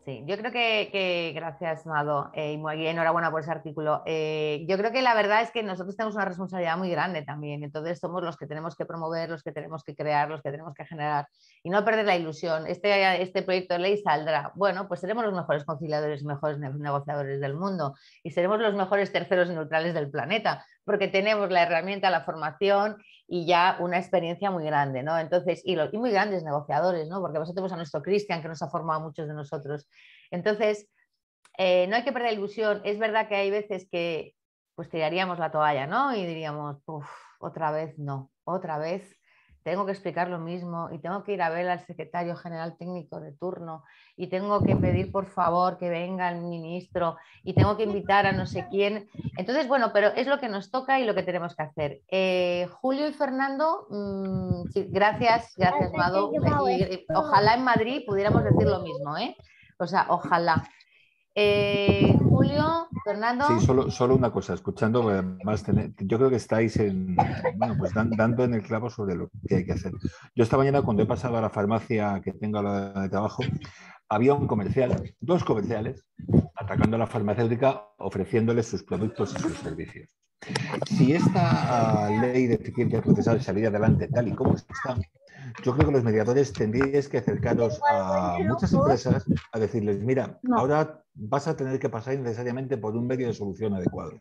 Sí, yo creo que gracias, Mado, y muy bien, enhorabuena por ese artículo. Yo creo que la verdad es que nosotros tenemos una responsabilidad muy grande también, entonces somos los que tenemos que promover, los que tenemos que crear, los que tenemos que generar y no perder la ilusión. Este proyecto de ley saldrá, bueno, pues seremos los mejores conciliadores y mejores negociadores del mundo y seremos los mejores terceros y neutrales del planeta, porque tenemos la herramienta, la formación y ya una experiencia muy grande, ¿no? Entonces, y muy grandes negociadores, ¿no? Porque vosotros tenemos a nuestro Cristian, que nos ha formado a muchos de nosotros. Entonces, no hay que perder ilusión. Es verdad que hay veces que pues tiraríamos la toalla, ¿no? Y diríamos, otra vez no, otra vez tengo que explicar lo mismo y tengo que ir a ver al secretario general técnico de turno y tengo que pedir por favor que venga el ministro y tengo que invitar a no sé quién. Entonces, bueno, pero es lo que nos toca y lo que tenemos que hacer. Julio y Fernando, sí, gracias, Mado. Y ojalá en Madrid pudiéramos decir lo mismo, ¿eh? O sea, ojalá. Julio, Fernando. Sí, solo una cosa, escuchando, además, yo creo que estáis pues dando en el clavo sobre lo que hay que hacer. Yo esta mañana, cuando he pasado a la farmacia que tengo a la de trabajo, había un comercial, dos comerciales, atacando a la farmacéutica, ofreciéndoles sus productos y sus servicios. Si esta ley de eficiencia procesal saliera adelante tal y como está, yo creo que los mediadores tendríais que acercaros a muchas empresas a decirles, mira, ahora vas a tener que pasar necesariamente por un medio de solución adecuado.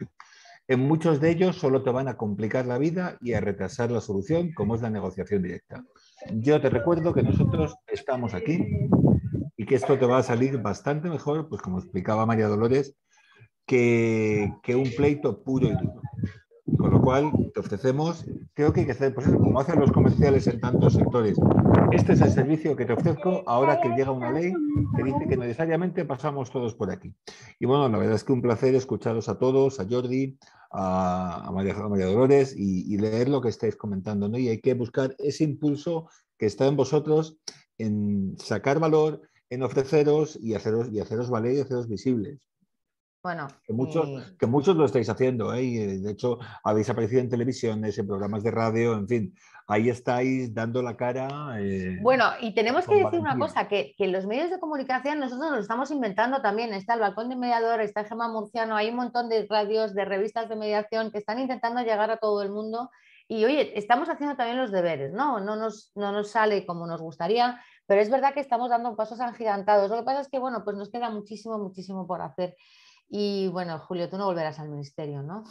En muchos de ellos solo te van a complicar la vida y a retrasar la solución, como es la negociación directa. Yo te recuerdo que nosotros estamos aquí y que esto te va a salir bastante mejor, pues como explicaba María Dolores, que un pleito puro y duro. Con lo cual, te ofrecemos, creo que hay que hacer, pues eso, como hacen los comerciales en tantos sectores. Este es el servicio que te ofrezco ahora que llega una ley que dice que necesariamente pasamos todos por aquí. Y bueno, la verdad es que un placer escucharos a todos, a Jordi, a María Dolores y leer lo que estáis comentando, ¿no? Y hay que buscar ese impulso que está en vosotros en sacar valor, en ofreceros y haceros valer y haceros visibles. Bueno, que muchos lo estáis haciendo, ¿eh? Y de hecho habéis aparecido en televisiones, en programas de radio, en fin, ahí estáis dando la cara. Bueno, y tenemos que decir una valentía. cosa, que los medios de comunicación nosotros los estamos inventando también. Está el Balcón de Mediador, está Gemma Murciano, hay un montón de radios, de revistas de mediación que están intentando llegar a todo el mundo. Y oye, estamos haciendo también los deberes, ¿no? No nos sale como nos gustaría, pero es verdad que estamos dando pasos agigantados. Lo que pasa es que, bueno, pues nos queda muchísimo, muchísimo por hacer. Y bueno, Julio, tú no volverás al ministerio, ¿no?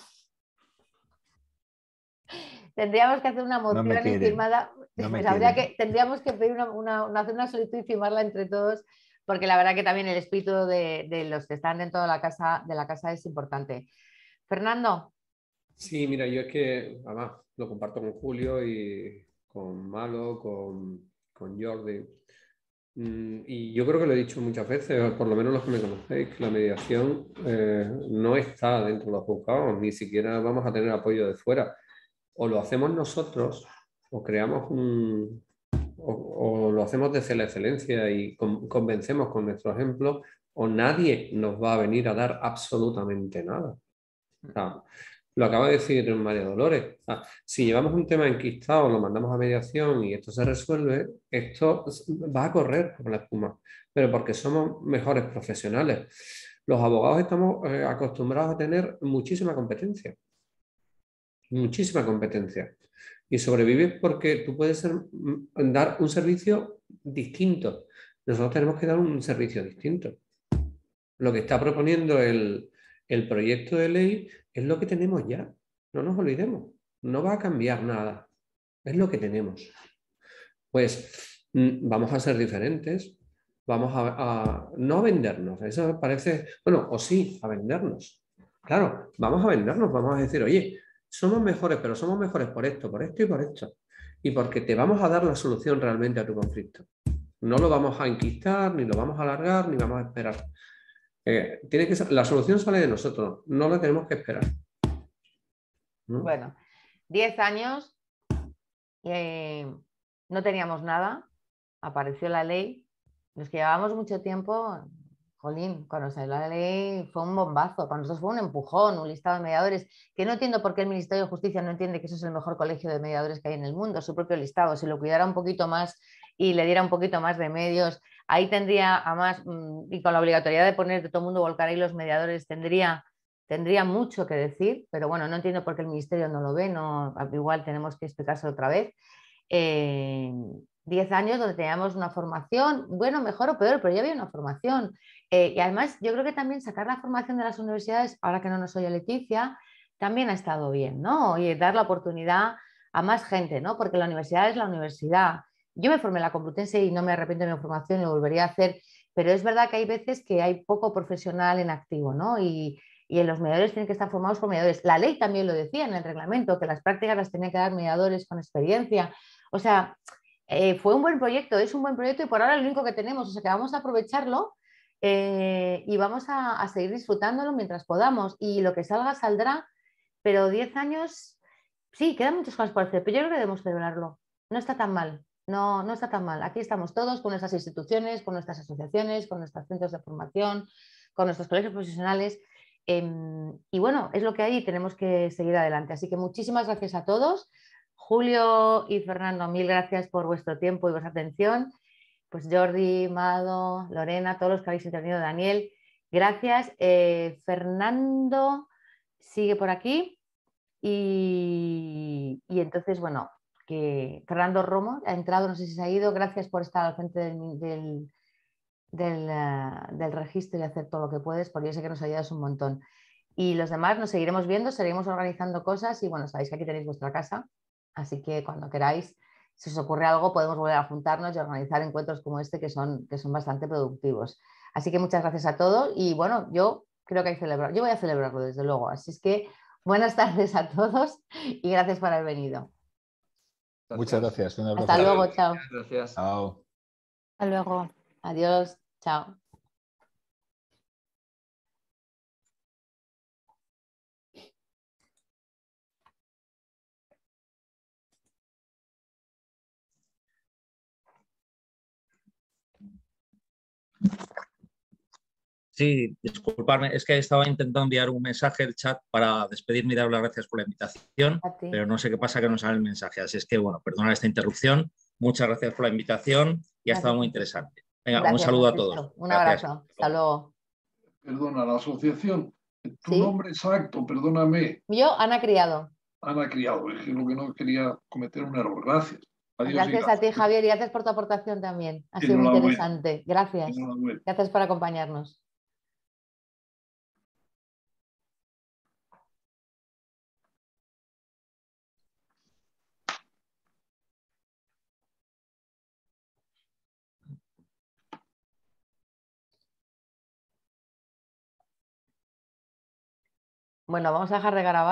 Tendríamos que hacer una moción y firmada. Tendríamos que pedir hacer una solicitud y firmarla entre todos, porque la verdad que también el espíritu de los que están dentro de la casa es importante. Fernando. Sí, mira, yo es que además lo comparto con Julio y con Malo, con Jordi. Y yo creo que lo he dicho muchas veces, por lo menos los que me conocéis, que la mediación no está dentro de los juzgados, ni siquiera vamos a tener apoyo de fuera. O lo hacemos nosotros, o creamos o lo hacemos desde la excelencia y convencemos con nuestro ejemplo, o nadie nos va a venir a dar absolutamente nada. O sea, lo acaba de decir María Dolores. Si llevamos un tema enquistado, lo mandamos a mediación y esto se resuelve, esto va a correr por la espuma, pero porque somos mejores profesionales. Los abogados estamos acostumbrados a tener muchísima competencia. Muchísima competencia. Y sobrevives porque tú puedes dar un servicio distinto. Nosotros tenemos que dar un servicio distinto. Lo que está proponiendo el proyecto de ley es lo que tenemos ya. No nos olvidemos. No va a cambiar nada. Es lo que tenemos. Pues vamos a ser diferentes. Vamos a no vendernos. Eso parece... Bueno, o sí, a vendernos. Claro, vamos a vendernos. Vamos a decir, oye, somos mejores, pero somos mejores por esto y por esto. Y porque te vamos a dar la solución realmente a tu conflicto. No lo vamos a enquistar, ni lo vamos a alargar, ni vamos a esperar. La solución sale de nosotros, no la tenemos que esperar. ¿No? Bueno, 10 años, no teníamos nada, apareció la ley, los que llevábamos mucho tiempo, jolín, cuando salió la ley fue un bombazo, para nosotros fue un empujón, un listado de mediadores, que no entiendo por qué el Ministerio de Justicia no entiende que eso es el mejor colegio de mediadores que hay en el mundo, su propio listado, si lo cuidara un poquito más y le diera un poquito más de medios, ahí tendría, además, y con la obligatoriedad de poner de todo el mundo volcar ahí los mediadores, tendría mucho que decir, pero bueno, no entiendo por qué el Ministerio no lo ve, no, igual tenemos que explicárselo otra vez. 10 años donde teníamos una formación, bueno, mejor o peor, pero ya había una formación. Y además yo creo que también sacar la formación de las universidades, ahora que no nos oye Leticia, también ha estado bien, ¿no? Y dar la oportunidad a más gente, ¿no? Porque la universidad es la universidad. Yo me formé en la Complutense y no me arrepiento de mi formación y lo volvería a hacer, pero es verdad que hay veces que hay poco profesional en activo, ¿no? Y los mediadores tienen que estar formados por mediadores. La ley también lo decía en el reglamento, que las prácticas las tenían que dar mediadores con experiencia. O sea, fue un buen proyecto, es un buen proyecto y por ahora es lo único que tenemos, o sea que vamos a aprovecharlo y vamos a seguir disfrutándolo mientras podamos y lo que salga saldrá, pero 10 años, sí, quedan muchas cosas por hacer, pero yo creo que debemos celebrarlo, no está tan mal, no está tan mal, aquí estamos todos con nuestras instituciones, con nuestras asociaciones, con nuestros centros de formación, con nuestros colegios profesionales y bueno, es lo que hay y tenemos que seguir adelante, así que muchísimas gracias a todos. Julio y Fernando, mil gracias por vuestro tiempo y vuestra atención. Pues Jordi, Mado, Lorena, todos los que habéis intervenido, Daniel, gracias. Fernando sigue por aquí y entonces, bueno, que Fernando Romo ha entrado, no sé si se ha ido, gracias por estar al frente del registro y hacer todo lo que puedes, porque yo sé que nos ayudas un montón. Y los demás nos seguiremos viendo, seguiremos organizando cosas y bueno, sabéis que aquí tenéis vuestra casa. Así que cuando queráis, si os ocurre algo, podemos volver a juntarnos y organizar encuentros como este que son bastante productivos. Así que muchas gracias a todos y bueno, yo creo que hay que celebrar. Yo voy a celebrarlo desde luego. Así es que buenas tardes a todos y gracias por haber venido. Muchas gracias. Un abrazo. Hasta luego, chao. Gracias. Chao. Hasta luego. Adiós, chao. Sí, disculparme, es que estaba intentando enviar un mensaje al chat para despedirme y dar las gracias por la invitación, pero no sé qué pasa que no sale el mensaje. Así es que, bueno, perdona esta interrupción. Muchas gracias por la invitación y ha estado muy interesante. Venga, Gracias, un saludo a Francisco. todos. Un Gracias. abrazo. Hasta luego. Perdona, la asociación, tu ¿Sí? nombre exacto, perdóname. Yo, Ana Criado. Ana Criado, es que lo que no quería cometer un error. Gracias. Adiós. Gracias a ti, Javier, y gracias por tu aportación también. Ha sido muy Enhorabuena. interesante. Gracias. Enhorabuena. Gracias por acompañarnos. Bueno, vamos a dejar de grabar.